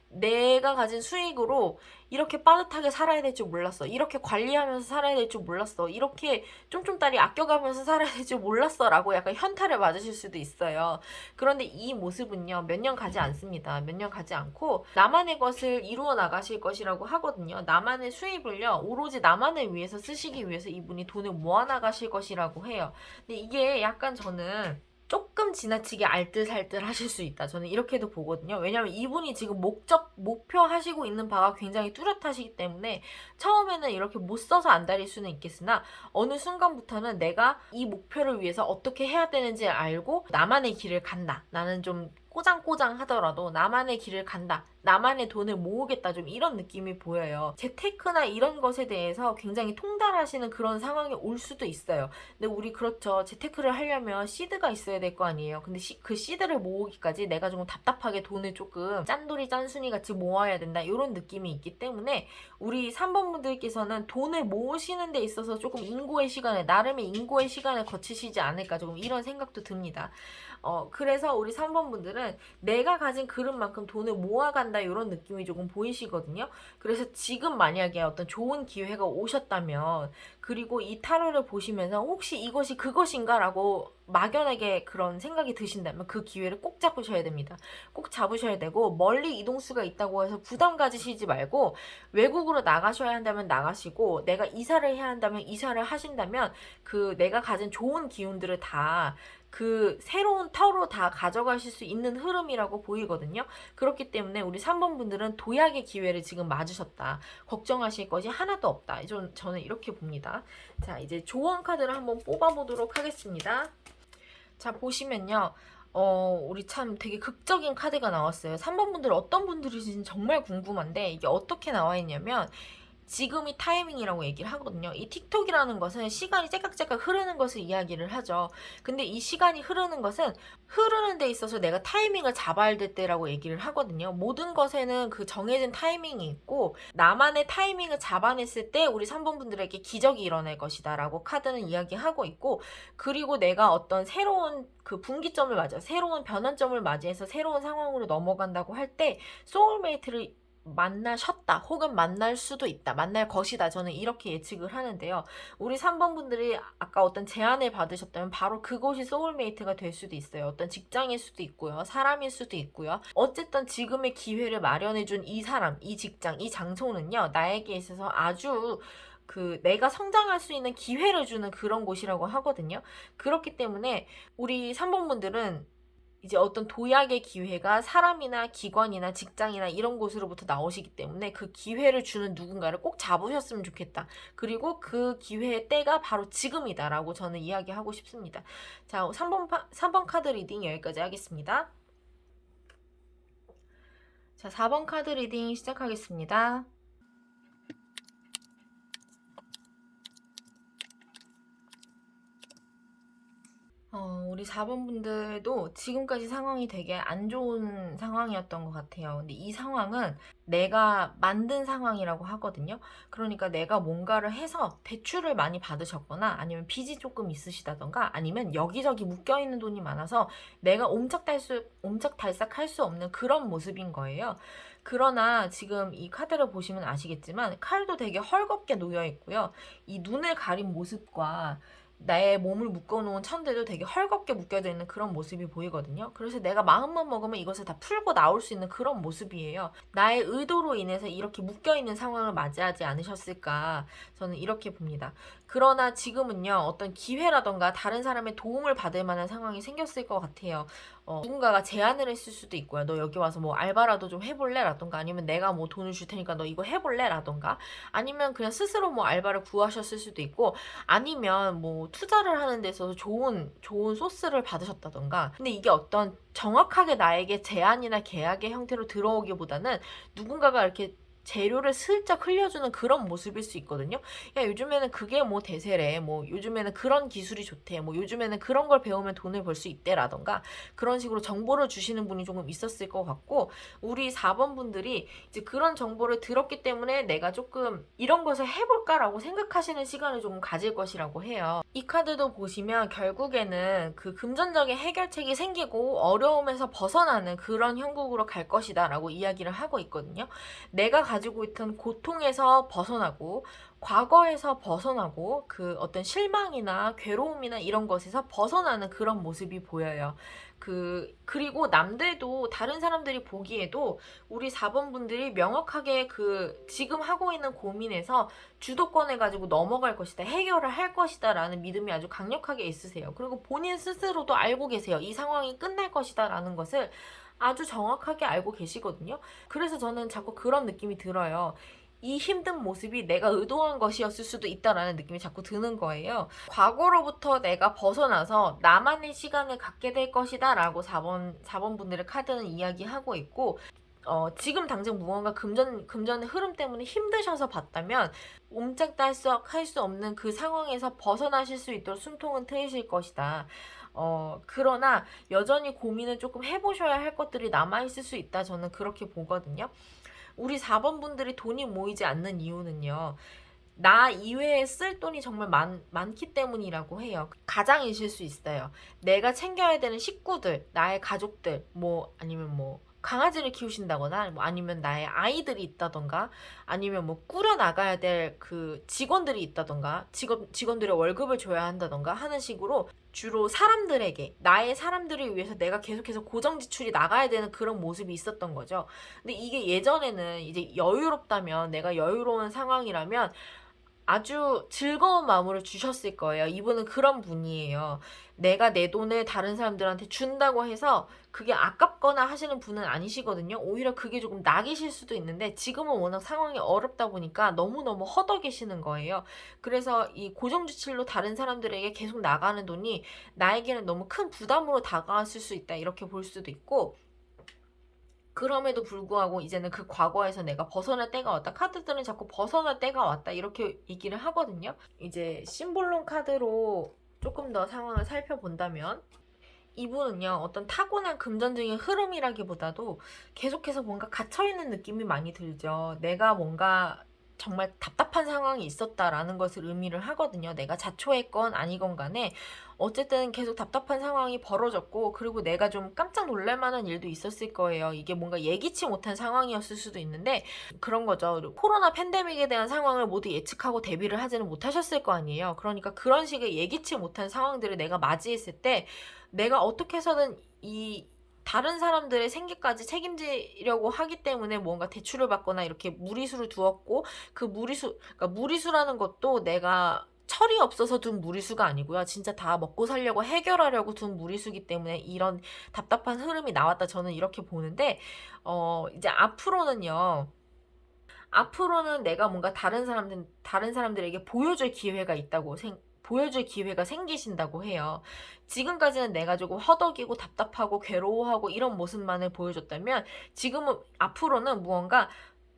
내가 가진 수익으로 이렇게 빠듯하게 살아야 될 줄 몰랐어, 이렇게 관리하면서 살아야 될 줄 몰랐어, 이렇게 쫌쫌따리 아껴가면서 살아야 될 줄 몰랐어 라고 약간 현타를 맞으실 수도 있어요. 그런데 이 모습은요, 몇 년 가지 않습니다. 몇 년 가지 않고 나만의 것을 이루어 나가실 것이라고 하거든요. 나만의 수입을요, 오로지 나만을 위해서 쓰시기 위해서 이분이 돈을 모아 나가실 것이라고 해요. 근데 이게 약간 저는 조금 지나치게 알뜰살뜰 하실 수 있다, 저는 이렇게도 보거든요. 왜냐면 이분이 지금 목표 하시고 있는 바가 굉장히 뚜렷하시기 때문에 처음에는 이렇게 못 써서 안달일 수는 있겠으나 어느 순간부터는 내가 이 목표를 위해서 어떻게 해야 되는지 알고 나만의 길을 간다, 나는 좀 꼬장꼬장 하더라도 나만의 길을 간다, 나만의 돈을 모으겠다, 좀 이런 느낌이 보여요. 재테크나 이런 것에 대해서 굉장히 통달하시는 그런 상황이 올 수도 있어요. 근데 우리 그렇죠, 재테크를 하려면 시드가 있어야 될 거 아니에요. 근데 그 시드를 모으기까지 내가 좀 답답하게 돈을 조금 짠돌이 짠순이 같이 모아야 된다, 이런 느낌이 있기 때문에 우리 3번 분들께서는 돈을 모으시는 데 있어서 조금 나름의 인고의 시간을 거치시지 않을까, 조금 이런 생각도 듭니다. 그래서 우리 3번 분들은 내가 가진 그릇만큼 돈을 모아간다, 이런 느낌이 조금 보이시거든요. 그래서 지금 만약에 어떤 좋은 기회가 오셨다면, 그리고 이 타로를 보시면서 혹시 이것이 그것인가 라고 막연하게 그런 생각이 드신다면 그 기회를 꼭 잡으셔야 됩니다. 꼭 잡으셔야 되고, 멀리 이동수가 있다고 해서 부담 가지시지 말고, 외국으로 나가셔야 한다면 나가시고, 내가 이사를 해야 한다면 이사를 하신다면 그 내가 가진 좋은 기운들을 다 그 새로운 터로 다 가져가실 수 있는 흐름이라고 보이거든요. 그렇기 때문에 우리 3번 분들은 도약의 기회를 지금 맞으셨다, 걱정하실 것이 하나도 없다, 저는 이렇게 봅니다. 자, 이제 조언 카드를 한번 뽑아보도록 하겠습니다. 자, 보시면요, 우리 참 되게 극적인 카드가 나왔어요. 3번 분들 어떤 분들이신지 정말 궁금한데, 이게 어떻게 나와 있냐면 지금이 타이밍이라고 얘기를 하거든요. 이 틱톡이라는 것은 시간이 째깍째깍 흐르는 것을 이야기를 하죠. 근데 이 시간이 흐르는 것은 흐르는 데 있어서 내가 타이밍을 잡아야 될 때라고 얘기를 하거든요. 모든 것에는 그 정해진 타이밍이 있고 나만의 타이밍을 잡아냈을 때 우리 3번 분들에게 기적이 일어날 것이다 라고 카드는 이야기하고 있고, 그리고 내가 어떤 새로운 그 분기점을 맞아, 새로운 변환점을 맞이해서 새로운 상황으로 넘어간다고 할 때 소울메이트를 만나셨다, 혹은 만날 수도 있다, 만날 것이다, 저는 이렇게 예측을 하는데요. 우리 3번 분들이 아까 어떤 제안을 받으셨다면 바로 그곳이 소울메이트가 될 수도 있어요. 어떤 직장일 수도 있고요, 사람일 수도 있고요. 어쨌든 지금의 기회를 마련해준 이 사람, 이 직장, 이 장소는요, 나에게 있어서 아주 내가 성장할 수 있는 기회를 주는 그런 곳이라고 하거든요. 그렇기 때문에 우리 3번 분들은 이제 어떤 도약의 기회가 사람이나 기관이나 직장이나 이런 곳으로부터 나오시기 때문에 그 기회를 주는 누군가를 꼭 잡으셨으면 좋겠다. 그리고 그 기회의 때가 바로 지금이다라고 저는 이야기하고 싶습니다. 자, 3번 카드 리딩 여기까지 하겠습니다. 자, 4번 카드 리딩 시작하겠습니다. 우리 4번 분들도 지금까지 상황이 되게 안 좋은 상황이었던 것 같아요. 근데 이 상황은 내가 만든 상황이라고 하거든요. 그러니까 내가 뭔가를 해서 대출을 많이 받으셨거나 아니면 빚이 조금 있으시다던가 아니면 여기저기 묶여있는 돈이 많아서 내가 옴짝달싹 할 수 없는 그런 모습인 거예요. 그러나 지금 이 카드를 보시면 아시겠지만 칼도 되게 헐겁게 놓여 있고요. 이 눈을 가린 모습과 나의 몸을 묶어놓은 천대도 되게 헐겁게 묶여져 있는 그런 모습이 보이거든요. 그래서 내가 마음만 먹으면 이것을 다 풀고 나올 수 있는 그런 모습이에요. 나의 의도로 인해서 이렇게 묶여있는 상황을 맞이하지 않으셨을까 저는 이렇게 봅니다. 그러나 지금은요, 어떤 기회라던가 다른 사람의 도움을 받을 만한 상황이 생겼을 것 같아요. 누군가가 제안을 했을 수도 있고요. 너 여기 와서 뭐 알바라도 좀 해볼래? 라던가 아니면 내가 뭐 돈을 줄 테니까 너 이거 해볼래? 라던가 아니면 그냥 스스로 뭐 알바를 구하셨을 수도 있고 아니면 뭐 투자를 하는 데 있어서 좋은 소스를 받으셨다던가. 근데 이게 어떤 정확하게 나에게 제안이나 계약의 형태로 들어오기보다는 누군가가 이렇게 재료를 슬쩍 흘려주는 그런 모습일 수 있거든요. 야, 요즘에는 그게 뭐 대세래. 뭐 요즘에는 그런 기술이 좋대. 뭐 요즘에는 그런 걸 배우면 돈을 벌 수 있대라던가 그런 식으로 정보를 주시는 분이 조금 있었을 것 같고 우리 4번 분들이 이제 그런 정보를 들었기 때문에 내가 조금 이런 것을 해볼까라고 생각하시는 시간을 조금 가질 것이라고 해요. 이 카드도 보시면 결국에는 그 금전적인 해결책이 생기고 어려움에서 벗어나는 그런 형국으로 갈 것이다 라고 이야기를 하고 있거든요. 내가 가지고 있던 고통에서 벗어나고 과거에서 벗어나고 그 어떤 실망이나 괴로움이나 이런 것에서 벗어나는 그런 모습이 보여요. 그리고 남들도 다른 사람들이 보기에도 우리 4번 분들이 명확하게 그 지금 하고 있는 고민에서 주도권을 가지고 넘어갈 것이다. 해결을 할 것이다. 라는 믿음이 아주 강력하게 있으세요. 그리고 본인 스스로도 알고 계세요. 이 상황이 끝날 것이다. 라는 것을 아주 정확하게 알고 계시거든요. 그래서 저는 자꾸 그런 느낌이 들어요. 이 힘든 모습이 내가 의도한 것이었을 수도 있다라는 느낌이 자꾸 드는 거예요. 과거로부터 내가 벗어나서 나만의 시간을 갖게 될 것이다 라고 4번 분들의 카드는 이야기하고 있고 지금 당장 무언가 금전의 흐름 때문에 힘드셔서 봤다면 옴짝달싹 할 수 없는 그 상황에서 벗어나실 수 있도록 숨통은 트이실 것이다. 그러나 여전히 고민을 조금 해보셔야 할 것들이 남아있을 수 있다. 저는 그렇게 보거든요. 우리 4번 분들이 돈이 모이지 않는 이유는요. 나 이외에 쓸 돈이 정말 많기 때문이라고 해요. 가장이실 수 있어요. 내가 챙겨야 되는 식구들, 나의 가족들, 뭐 아니면 뭐 강아지를 키우신다거나 뭐 아니면 나의 아이들이 있다던가 아니면 뭐 꾸려 나가야 될 그 직원들이 있다던가 직원들의 월급을 줘야 한다던가 하는 식으로 주로 사람들에게 나의 사람들을 위해서 내가 계속해서 고정 지출이 나가야 되는 그런 모습이 있었던 거죠. 근데 이게 예전에는 이제 여유롭다면 내가 여유로운 상황이라면 아주 즐거운 마음으로 주셨을 거예요. 이분은 그런 분이에요. 내가 내 돈을 다른 사람들한테 준다고 해서 그게 아깝거나 하시는 분은 아니시거든요. 오히려 그게 조금 낙이실 수도 있는데 지금은 워낙 상황이 어렵다 보니까 너무너무 허덕이시는 거예요. 그래서 이 고정지출로 다른 사람들에게 계속 나가는 돈이 나에게는 너무 큰 부담으로 다가왔을 수 있다. 이렇게 볼 수도 있고 그럼에도 불구하고 이제는 그 과거에서 내가 벗어날 때가 왔다. 카드들은 자꾸 벗어날 때가 왔다. 이렇게 얘기를 하거든요. 이제 심볼론 카드로 조금 더 상황을 살펴본다면 이분은요, 어떤 타고난 금전적인 흐름이라기보다도 계속해서 뭔가 갇혀있는 느낌이 많이 들죠. 내가 뭔가 정말 답답한 상황이 있었다라는 것을 의미를 하거든요. 내가 자초했건 아니건 간에 어쨌든 계속 답답한 상황이 벌어졌고 그리고 내가 좀 깜짝 놀랄 만한 일도 있었을 거예요. 이게 뭔가 예기치 못한 상황이었을 수도 있는데 그런 거죠. 코로나 팬데믹에 대한 상황을 모두 예측하고 대비를 하지는 못하셨을 거 아니에요. 그러니까 그런 식의 예기치 못한 상황들을 내가 맞이했을 때 내가 어떻게 해서든 이 다른 사람들의 생계까지 책임지려고 하기 때문에 뭔가 대출을 받거나 이렇게 무리수를 두었고 그러니까 무리수라는 것도 내가 철이 없어서 둔 무리수가 아니고요. 진짜 다 먹고 살려고 해결하려고 둔 무리수기 때문에 이런 답답한 흐름이 나왔다. 저는 이렇게 보는데 이제 앞으로는 내가 뭔가 다른 사람들에게 보여줄 기회가 생기신다고 해요. 지금까지는 내가 조금 허덕이고 답답하고 괴로워하고 이런 모습만을 보여줬다면 앞으로는 무언가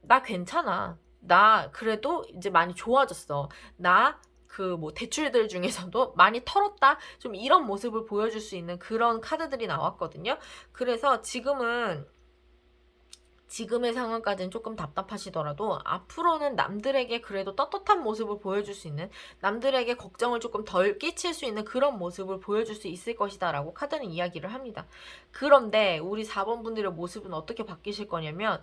나 괜찮아. 나 그래도 이제 많이 좋아졌어. 나 그 뭐 대출들 중에서도 많이 털었다 좀 이런 모습을 보여줄 수 있는 그런 카드들이 나왔거든요. 그래서 지금의 상황까지는 조금 답답하시더라도 앞으로는 남들에게 그래도 떳떳한 모습을 보여줄 수 있는, 남들에게 걱정을 조금 덜 끼칠 수 있는 그런 모습을 보여줄 수 있을 것이다 라고 카드는 이야기를 합니다. 그런데 우리 4번 분들의 모습은 어떻게 바뀌실 거냐면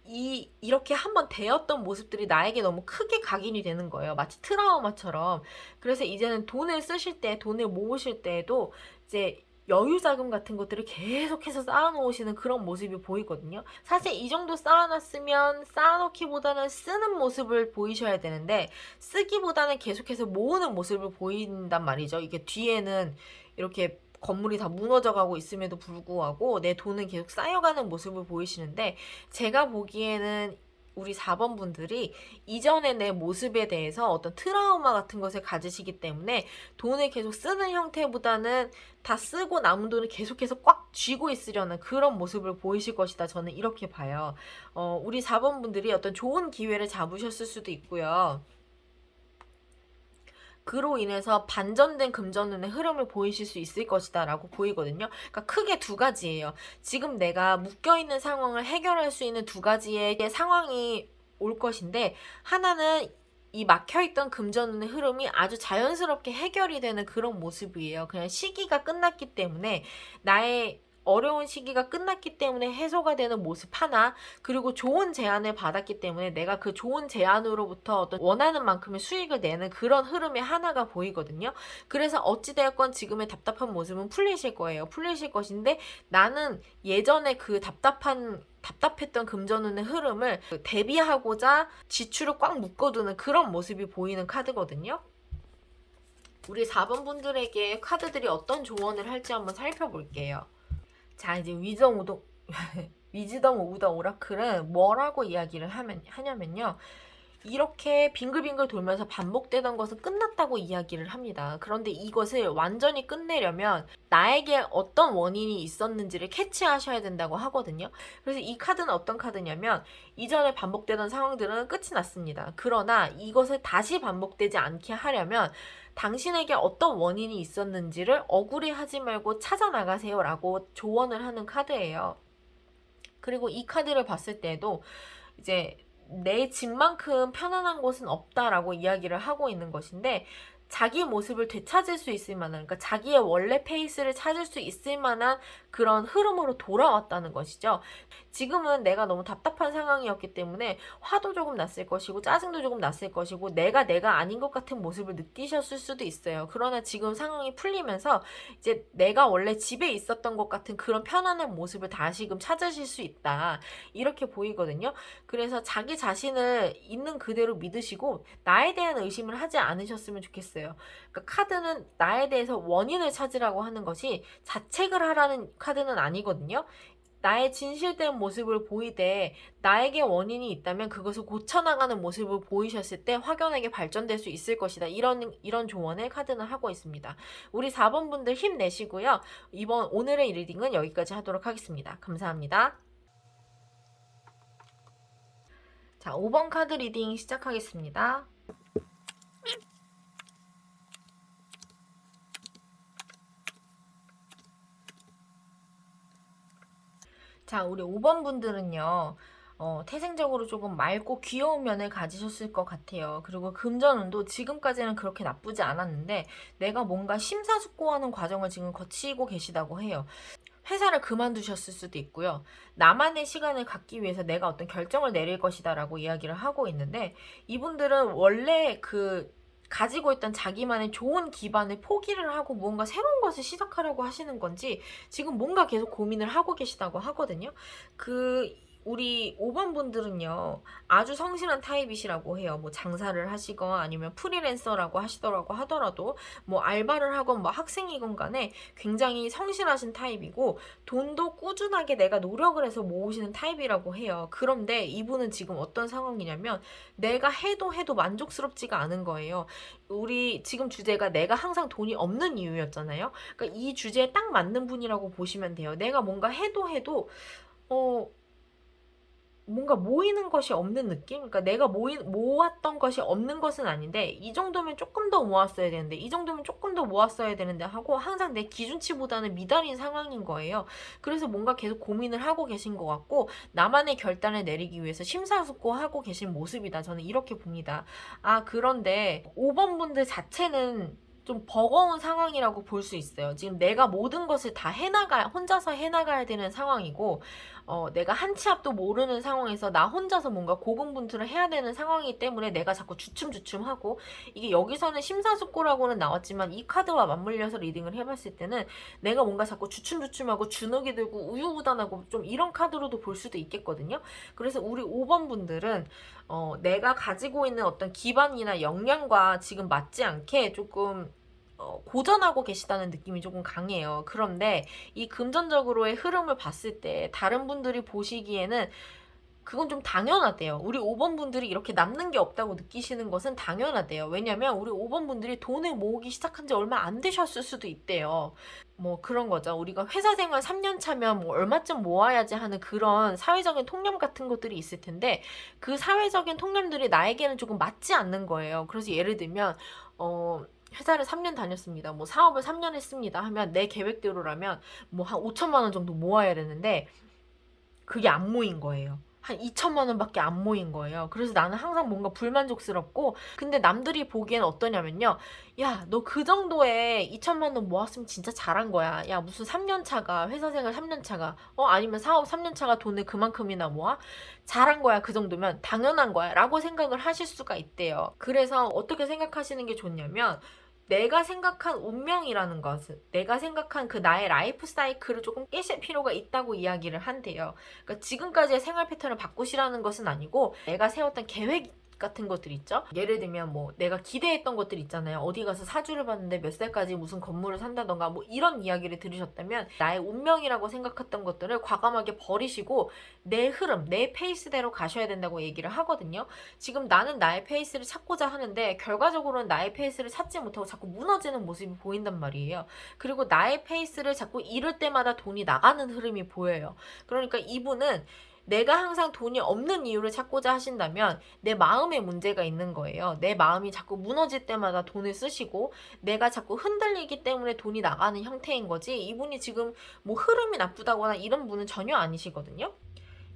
이렇게 한번 되었던 모습들이 나에게 너무 크게 각인이 되는 거예요. 마치 트라우마처럼. 그래서 이제는 돈을 쓰실 때, 돈을 모으실 때에도 이제 여유 자금 같은 것들을 계속해서 쌓아놓으시는 그런 모습이 보이거든요. 사실 이 정도 쌓아놨으면 쌓아놓기보다는 쓰는 모습을 보이셔야 되는데 쓰기보다는 계속해서 모으는 모습을 보인단 말이죠. 이게 뒤에는 이렇게 건물이 다 무너져 가고 있음에도 불구하고 내 돈은 계속 쌓여가는 모습을 보이시는데, 제가 보기에는 우리 4번 분들이 이전의 내 모습에 대해서 어떤 트라우마 같은 것을 가지시기 때문에 돈을 계속 쓰는 형태보다는 다 쓰고 남은 돈을 계속해서 꽉 쥐고 있으려는 그런 모습을 보이실 것이다. 저는 이렇게 봐요. 우리 4번 분들이 어떤 좋은 기회를 잡으셨을 수도 있고요. 그로 인해서 반전된 금전운의 흐름을 보이실 수 있을 것이다 라고 보이거든요. 그러니까 크게 두 가지예요. 지금 내가 묶여있는 상황을 해결할 수 있는 두 가지의 상황이 올 것인데, 하나는 이 막혀있던 금전운의 흐름이 아주 자연스럽게 해결이 되는 그런 모습이에요. 그냥 시기가 끝났기 때문에, 나의 어려운 시기가 끝났기 때문에 해소가 되는 모습 하나, 그리고 좋은 제안을 받았기 때문에 내가 그 좋은 제안으로부터 어떤 원하는 만큼의 수익을 내는 그런 흐름의 하나가 보이거든요. 그래서 어찌되었건 지금의 답답한 모습은 풀리실 거예요. 풀리실 것인데, 나는 예전에 그 답답했던 금전운의 흐름을 대비하고자 지출을 꽉 묶어두는 그런 모습이 보이는 카드거든요. 우리 4번 분들에게 카드들이 어떤 조언을 할지 한번 살펴볼게요. 자, 이제 위즈덤 오브 더 오라클은 뭐라고 이야기를 하냐면요. 이렇게 빙글빙글 돌면서 반복되던 것은 끝났다고 이야기를 합니다. 그런데 이것을 완전히 끝내려면 나에게 어떤 원인이 있었는지를 캐치하셔야 된다고 하거든요. 그래서 이 카드는 어떤 카드냐면, 이전에 반복되던 상황들은 끝이 났습니다. 그러나 이것을 다시 반복되지 않게 하려면 당신에게 어떤 원인이 있었는지를 억울해하지 말고 찾아나가세요 라고 조언을 하는 카드예요. 그리고 이 카드를 봤을 때도 이제 내 집만큼 편안한 곳은 없다라고 이야기를 하고 있는 것인데, 자기 모습을 되찾을 수 있을 만한, 그러니까 자기의 원래 페이스를 찾을 수 있을 만한 그런 흐름으로 돌아왔다는 것이죠. 지금은 내가 너무 답답한 상황이었기 때문에 화도 조금 났을 것이고 짜증도 조금 났을 것이고 내가 아닌 것 같은 모습을 느끼셨을 수도 있어요. 그러나 지금 상황이 풀리면서 이제 내가 원래 집에 있었던 것 같은 그런 편안한 모습을 다시금 찾으실 수 있다, 이렇게 보이거든요. 그래서 자기 자신을 있는 그대로 믿으시고 나에 대한 의심을 하지 않으셨으면 좋겠어요. 그러니까 카드는 나에 대해서 원인을 찾으라고 하는 것이 자책을 하라는 카드는 아니거든요. 나의 진실된 모습을 보이되 나에게 원인이 있다면 그것을 고쳐나가는 모습을 보이셨을 때 확연하게 발전될 수 있을 것이다. 이런 조언을 카드는 하고 있습니다. 우리 4번 분들 힘내시고요. 오늘의 리딩은 여기까지 하도록 하겠습니다. 감사합니다. 자, 5번 카드 리딩 시작하겠습니다. 자, 우리 5번 분들은요, 태생적으로 조금 맑고 귀여운 면을 가지셨을 것 같아요. 그리고 금전운도 지금까지는 그렇게 나쁘지 않았는데 내가 뭔가 심사숙고하는 과정을 지금 거치고 계시다고 해요. 회사를 그만두셨을 수도 있고요. 나만의 시간을 갖기 위해서 내가 어떤 결정을 내릴 것이다 라고 이야기를 하고 있는데, 이분들은 원래 가지고 있던 자기만의 좋은 기반을 포기를 하고 무언가 새로운 것을 시작하려고 하시는 건지 지금 뭔가 계속 고민을 하고 계시다고 하거든요. 우리 5번 분들은요, 아주 성실한 타입이시라고 해요. 뭐 장사를 하시건 아니면 프리랜서라고 하시더라고 하더라도 뭐 알바를 하건 뭐 학생이건 간에 굉장히 성실하신 타입이고 돈도 꾸준하게 내가 노력을 해서 모으시는 타입이라고 해요. 그런데 이분은 지금 어떤 상황이냐면 내가 해도 만족스럽지가 않은 거예요. 우리 지금 주제가 내가 항상 돈이 없는 이유였잖아요. 그러니까 이 주제에 딱 맞는 분이라고 보시면 돼요. 내가 뭔가 해도 뭔가 모이는 것이 없는 느낌? 그러니까 내가 모았던 것이 없는 것은 아닌데 이 정도면 조금 더 모았어야 되는데 이 정도면 조금 더 모았어야 되는데 하고 항상 내 기준치보다는 미달인 상황인 거예요. 그래서 뭔가 계속 고민을 하고 계신 것 같고 나만의 결단을 내리기 위해서 심사숙고하고 계신 모습이다. 저는 이렇게 봅니다. 아, 그런데 5번 분들 자체는 좀 버거운 상황이라고 볼 수 있어요. 지금 내가 모든 것을 다 혼자서 해나가야 되는 상황이고, 내가 한 치 앞도 모르는 상황에서 나 혼자서 뭔가 고군분투를 해야 되는 상황이기 때문에 내가 자꾸 주춤주춤하고, 이게 여기서는 심사숙고라고는 나왔지만 이 카드와 맞물려서 리딩을 해봤을 때는 내가 뭔가 자꾸 주춤주춤하고 주눅이 들고 우유부단하고 좀 이런 카드로도 볼 수도 있겠거든요. 그래서 우리 5번 분들은 내가 가지고 있는 어떤 기반이나 역량과 지금 맞지 않게 조금 고전하고 계시다는 느낌이 조금 강해요. 그런데 이 금전적으로의 흐름을 봤을 때 다른 분들이 보시기에는 그건 좀 당연하대요. 우리 5번 분들이 이렇게 남는 게 없다고 느끼시는 것은 당연하대요. 왜냐면 우리 5번 분들이 돈을 모으기 시작한 지 얼마 안 되셨을 수도 있대요. 뭐 그런 거죠. 우리가 회사 생활 3년 차면 뭐 얼마쯤 모아야지 하는 그런 사회적인 통념 같은 것들이 있을 텐데 그 사회적인 통념들이 나에게는 조금 맞지 않는 거예요. 그래서 예를 들면 회사를 3년 다녔습니다. 뭐 사업을 3년 했습니다. 하면 내 계획대로라면 뭐 한 5천만 원 정도 모아야 되는데 그게 안 모인 거예요. 한 2천만 원밖에 안 모인 거예요. 그래서 나는 항상 뭔가 불만족스럽고 근데 남들이 보기엔 어떠냐면요. 야, 너 그 정도에 2천만 원 모았으면 진짜 잘한 거야. 야, 무슨 3년 차가 회사 생활 3년 차가 아니면 사업 3년 차가 돈을 그만큼이나 모아? 잘한 거야. 그 정도면 당연한 거야. 라고 생각을 하실 수가 있대요. 그래서 어떻게 생각하시는 게 좋냐면 내가 생각한 운명이라는 것은 내가 생각한 그 나의 라이프 사이클을 조금 깨실 필요가 있다고 이야기를 한대요. 그러니까 지금까지의 생활 패턴을 바꾸시라는 것은 아니고 내가 세웠던 계획 같은 것들 있죠. 예를 들면 뭐 내가 기대했던 것들 있잖아요. 어디 가서 사주를 봤는데 몇 살까지 무슨 건물을 산다던가 뭐 이런 이야기를 들으셨다면 나의 운명이라고 생각했던 것들을 과감하게 버리시고 내 흐름, 내 페이스대로 가셔야 된다고 얘기를 하거든요. 지금 나는 나의 페이스를 찾고자 하는데 결과적으로는 나의 페이스를 찾지 못하고 자꾸 무너지는 모습이 보인단 말이에요. 그리고 나의 페이스를 자꾸 잃을 때마다 돈이 나가는 흐름이 보여요. 그러니까 이분은 내가 항상 돈이 없는 이유를 찾고자 하신다면 내 마음에 문제가 있는 거예요. 내 마음이 자꾸 무너질 때마다 돈을 쓰시고 내가 자꾸 흔들리기 때문에 돈이 나가는 형태인 거지 이분이 지금 뭐 흐름이 나쁘다거나 이런 분은 전혀 아니시거든요.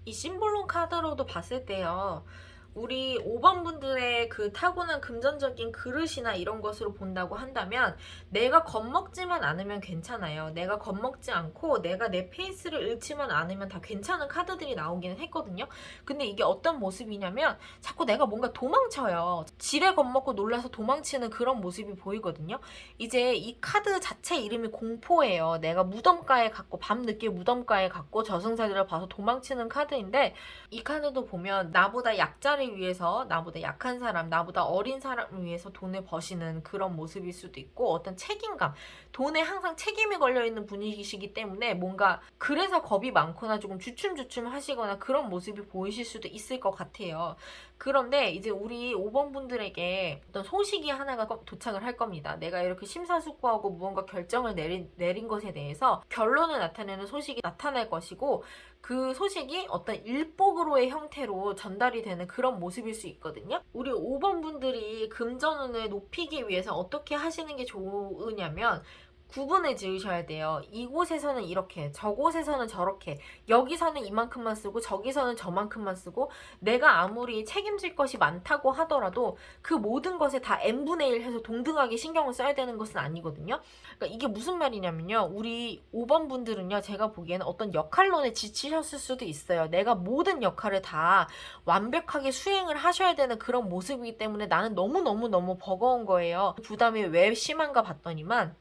이 심볼론 카드로도 봤을 때요. 우리 5번 분들의 그 타고난 금전적인 그릇이나 이런 것으로 본다고 한다면 내가 겁먹지만 않으면 괜찮아요. 내가 겁먹지 않고 내가 내 페이스를 잃지만 않으면 다 괜찮은 카드들이 나오기는 했거든요. 근데 이게 어떤 모습이냐면 자꾸 내가 뭔가 도망쳐요. 지레 겁먹고 놀라서 도망치는 그런 모습이 보이거든요. 이제 이 카드 자체 이름이 공포예요. 내가 무덤가에 갔고 밤늦게 무덤가에 갔고 저승사자를 봐서 도망치는 카드인데 이 카드도 보면 나보다 약자를 위해서 나보다 약한 사람, 나보다 어린 사람을 위해서 돈을 버시는 그런 모습일 수도 있고 어떤 책임감, 돈에 항상 책임이 걸려있는 분이시기 때문에 뭔가 그래서 겁이 많거나 조금 주춤주춤 하시거나 그런 모습이 보이실 수도 있을 것 같아요. 그런데 이제 우리 5번 분들에게 어떤 소식이 하나가 도착을 할 겁니다. 내가 이렇게 심사숙고하고 무언가 결정을 내린 것에 대해서 결론을 나타내는 소식이 나타날 것이고 그 소식이 어떤 일복으로의 형태로 전달이 되는 그런 모습일 수 있거든요. 우리 5번 분들이 금전운을 높이기 위해서 어떻게 하시는 게 좋으냐면 구분을 지으셔야 돼요. 이곳에서는 이렇게, 저곳에서는 저렇게, 여기서는 이만큼만 쓰고 저기서는 저만큼만 쓰고 내가 아무리 책임질 것이 많다고 하더라도 그 모든 것에 다 n분의 1 해서 동등하게 신경을 써야 되는 것은 아니거든요. 그러니까 이게 무슨 말이냐면요. 우리 5번 분들은요. 제가 보기에는 어떤 역할론에 지치셨을 수도 있어요. 내가 모든 역할을 다 완벽하게 수행을 하셔야 되는 그런 모습이기 때문에 나는 너무너무너무 버거운 거예요. 부담이 왜 심한가 봤더니만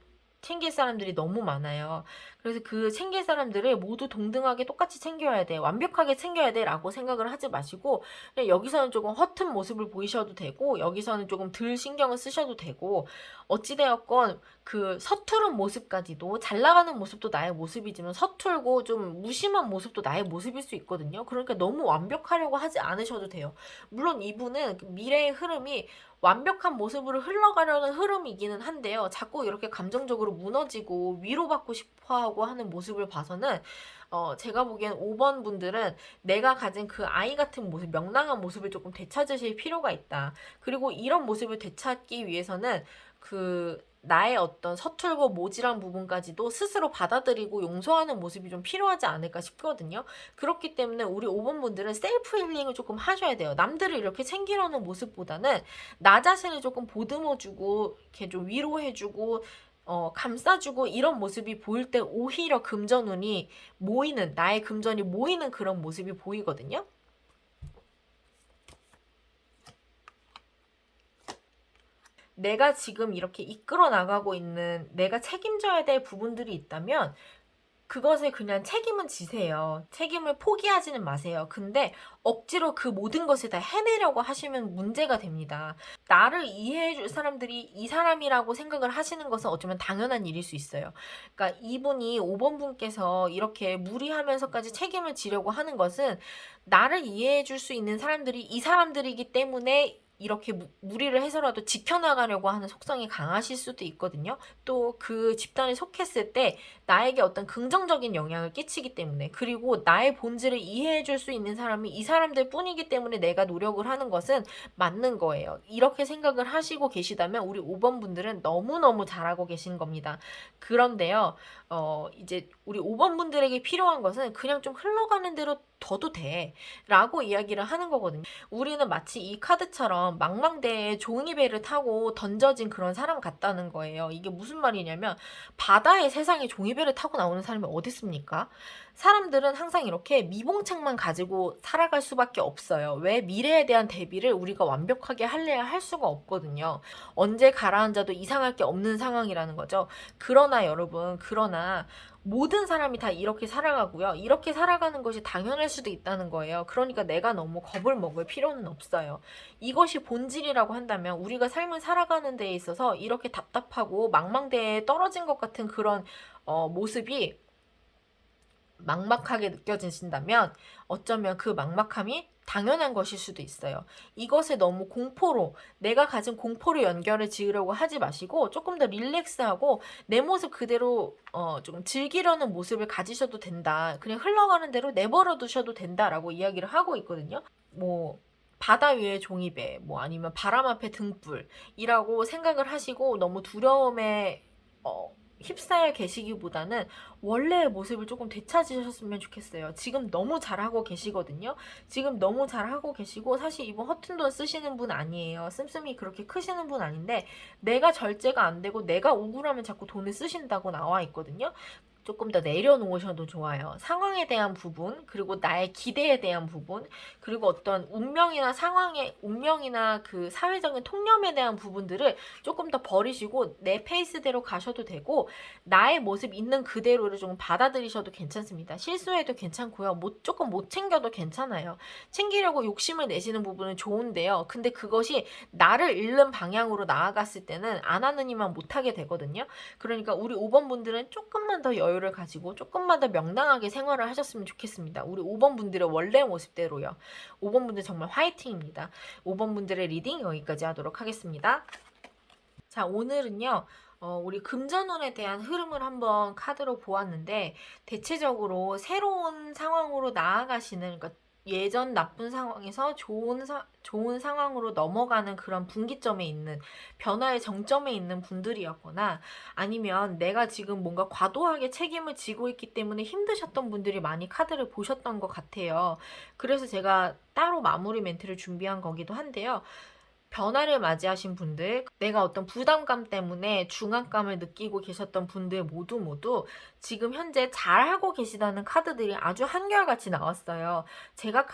챙길 사람들이 너무 많아요. 그래서 그 챙길 사람들을 모두 동등하게 똑같이 챙겨야 돼. 완벽하게 챙겨야 돼. 라고 생각을 하지 마시고 그냥 여기서는 조금 허튼 모습을 보이셔도 되고 여기서는 조금 덜 신경을 쓰셔도 되고 어찌되었건 그 서투른 모습까지도 잘 나가는 모습도 나의 모습이지만 서툴고 좀 무심한 모습도 나의 모습일 수 있거든요. 그러니까 너무 완벽하려고 하지 않으셔도 돼요. 물론 이분은 그 미래의 흐름이 완벽한 모습으로 흘러가려는 흐름이기는 한데요. 자꾸 이렇게 감정적으로 무너지고 위로받고 싶어하고 하는 모습을 봐서는 제가 보기엔 5번 분들은 내가 가진 그 아이 같은 모습, 명랑한 모습을 조금 되찾으실 필요가 있다. 그리고 이런 모습을 되찾기 위해서는 나의 어떤 서툴고 모질한 부분까지도 스스로 받아들이고 용서하는 모습이 좀 필요하지 않을까 싶거든요. 그렇기 때문에 우리 5번 분들은 셀프 힐링을 조금 하셔야 돼요. 남들을 이렇게 챙기려는 모습보다는 나 자신을 조금 보듬어주고 이렇게 좀 위로해주고 감싸주고 이런 모습이 보일 때 오히려 금전운이 모이는, 나의 금전이 모이는 그런 모습이 보이거든요. 내가 지금 이렇게 이끌어 나가고 있는, 내가 책임져야 될 부분들이 있다면 그것을 그냥 책임은 지세요. 책임을 포기하지는 마세요. 근데 억지로 그 모든 것을 다 해내려고 하시면 문제가 됩니다. 나를 이해해줄 사람들이 이 사람이라고 생각을 하시는 것은 어쩌면 당연한 일일 수 있어요. 그러니까 이분이 5번 분께서 이렇게 무리하면서까지 책임을 지려고 하는 것은 나를 이해해줄 수 있는 사람들이 이 사람들이기 때문에 이렇게 무리를 해서라도 지켜나가려고 하는 속성이 강하실 수도 있거든요. 또 그 집단에 속했을 때 나에게 어떤 긍정적인 영향을 끼치기 때문에, 그리고 나의 본질을 이해해줄 수 있는 사람이 이 사람들 뿐이기 때문에 내가 노력을 하는 것은 맞는 거예요. 이렇게 생각을 하시고 계시다면 우리 5번 분들은 너무너무 잘하고 계신 겁니다. 그런데요, 이제 우리 5번 분들에게 필요한 것은 그냥 좀 흘러가는 대로 둬도 돼 라고 이야기를 하는 거거든요. 우리는 마치 이 카드처럼 망망대해에 종이배를 타고 던져진 그런 사람 같다는 거예요. 이게 무슨 말이냐면 바다의 세상에 종이배를 타고 나오는 사람이 어디 있습니까? 사람들은 항상 이렇게 미봉책만 가지고 살아갈 수밖에 없어요. 왜? 미래에 대한 대비를 우리가 완벽하게 할래야 할 수가 없거든요. 언제 가라앉아도 이상할 게 없는 상황이라는 거죠. 그러나 여러분, 모든 사람이 다 이렇게 살아가고요. 이렇게 살아가는 것이 당연할 수도 있다는 거예요. 그러니까 내가 너무 겁을 먹을 필요는 없어요. 이것이 본질이라고 한다면 우리가 삶을 살아가는 데에 있어서 이렇게 답답하고 망망대해에 떨어진 것 같은 그런 모습이 막막하게 느껴지신다면 어쩌면 그 막막함이 당연한 것일 수도 있어요. 이것을 너무 공포로, 내가 가진 공포로 연결을 지으려고 하지 마시고 조금 더 릴렉스하고 내 모습 그대로 좀 즐기려는 모습을 가지셔도 된다. 그냥 흘러가는 대로 내버려 두셔도 된다라고 이야기를 하고 있거든요. 뭐 바다 위에 종이배, 뭐 아니면 바람 앞에 등불이라고 생각을 하시고 너무 두려움에 휩싸여 계시기보다는 원래의 모습을 조금 되찾으셨으면 좋겠어요. 지금 너무 잘하고 계시거든요. 지금 너무 잘하고 계시고 사실 이분 허튼 돈 쓰시는 분 아니에요. 씀씀이 그렇게 크시는 분 아닌데 내가 절제가 안 되고 내가 억울하면 자꾸 돈을 쓰신다고 나와 있거든요. 조금 더 내려놓으셔도 좋아요. 상황에 대한 부분, 그리고 나의 기대에 대한 부분, 그리고 어떤 운명이나 그 사회적인 통념에 대한 부분들을 조금 더 버리시고 내 페이스대로 가셔도 되고 나의 모습 있는 그대로를 좀 받아들이셔도 괜찮습니다. 실수해도 괜찮고요. 조금 못 챙겨도 괜찮아요. 챙기려고 욕심을 내시는 부분은 좋은데요. 근데 그것이 나를 잃는 방향으로 나아갔을 때는 안 하느니만 못하게 되거든요. 그러니까 우리 5번 분들은 조금만 더 여유를 가지고 조금만 더 명랑하게 생활을 하셨으면 좋겠습니다. 우리 5번 분들의 원래 모습대로요. 5번 분들 정말 화이팅입니다. 5번 분들의 리딩 여기까지 하도록 하겠습니다. 자, 오늘은요. 우리 금전운에 대한 흐름을 한번 카드로 보았는데 대체적으로 새로운 상황으로 나아가시는, 그러니까 예전 나쁜 상황에서 좋은 상황으로 넘어가는 그런 분기점에 있는, 변화의 정점에 있는 분들이었거나 아니면 내가 지금 뭔가 과도하게 책임을 지고 있기 때문에 힘드셨던 분들이 많이 카드를 보셨던 것 같아요. 그래서 제가 따로 마무리 멘트를 준비한 거기도 한데요. 변화를 맞이하신 분들, 내가 어떤 부담감 때문에 중압감을 느끼고 계셨던 분들 모두 지금 현재 잘하고 계시다는 카드들이 아주 한결같이 나왔어요. 제가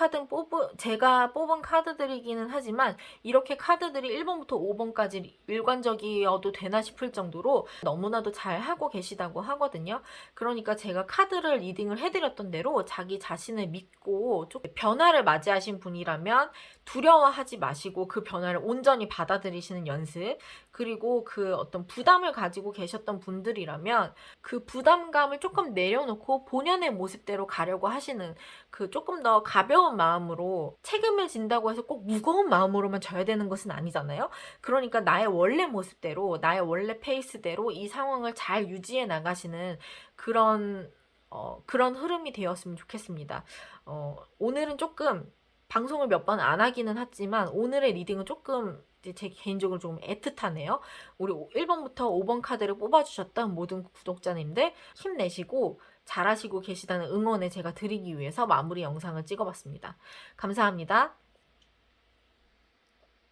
뽑은 카드들이기는 하지만 이렇게 카드들이 1번부터 5번까지 일관적이어도 되나 싶을 정도로 너무나도 잘하고 계시다고 하거든요. 그러니까 제가 카드를 리딩을 해드렸던 대로 자기 자신을 믿고 변화를 맞이하신 분이라면 두려워하지 마시고 그 변화를 온전히 받아들이시는 연습, 그리고 그 어떤 부담을 가지고 계셨던 분들이라면 그 부담감을 조금 내려놓고 본연의 모습대로 가려고 하시는 그 조금 더 가벼운 마음으로, 책임을 진다고 해서 꼭 무거운 마음으로만 져야 되는 것은 아니잖아요. 그러니까 나의 원래 모습대로, 나의 원래 페이스대로 이 상황을 잘 유지해 나가시는 그런 그런 흐름이 되었으면 좋겠습니다. 오늘은 조금 방송을 몇 번 안 하기는 했지만 오늘의 리딩은 조금 이제 제 개인적으로 좀 애틋하네요. 우리 1번부터 5번 카드를 뽑아주셨던 모든 구독자님들 힘내시고 잘하시고 계시다는 응원을 제가 드리기 위해서 마무리 영상을 찍어봤습니다. 감사합니다.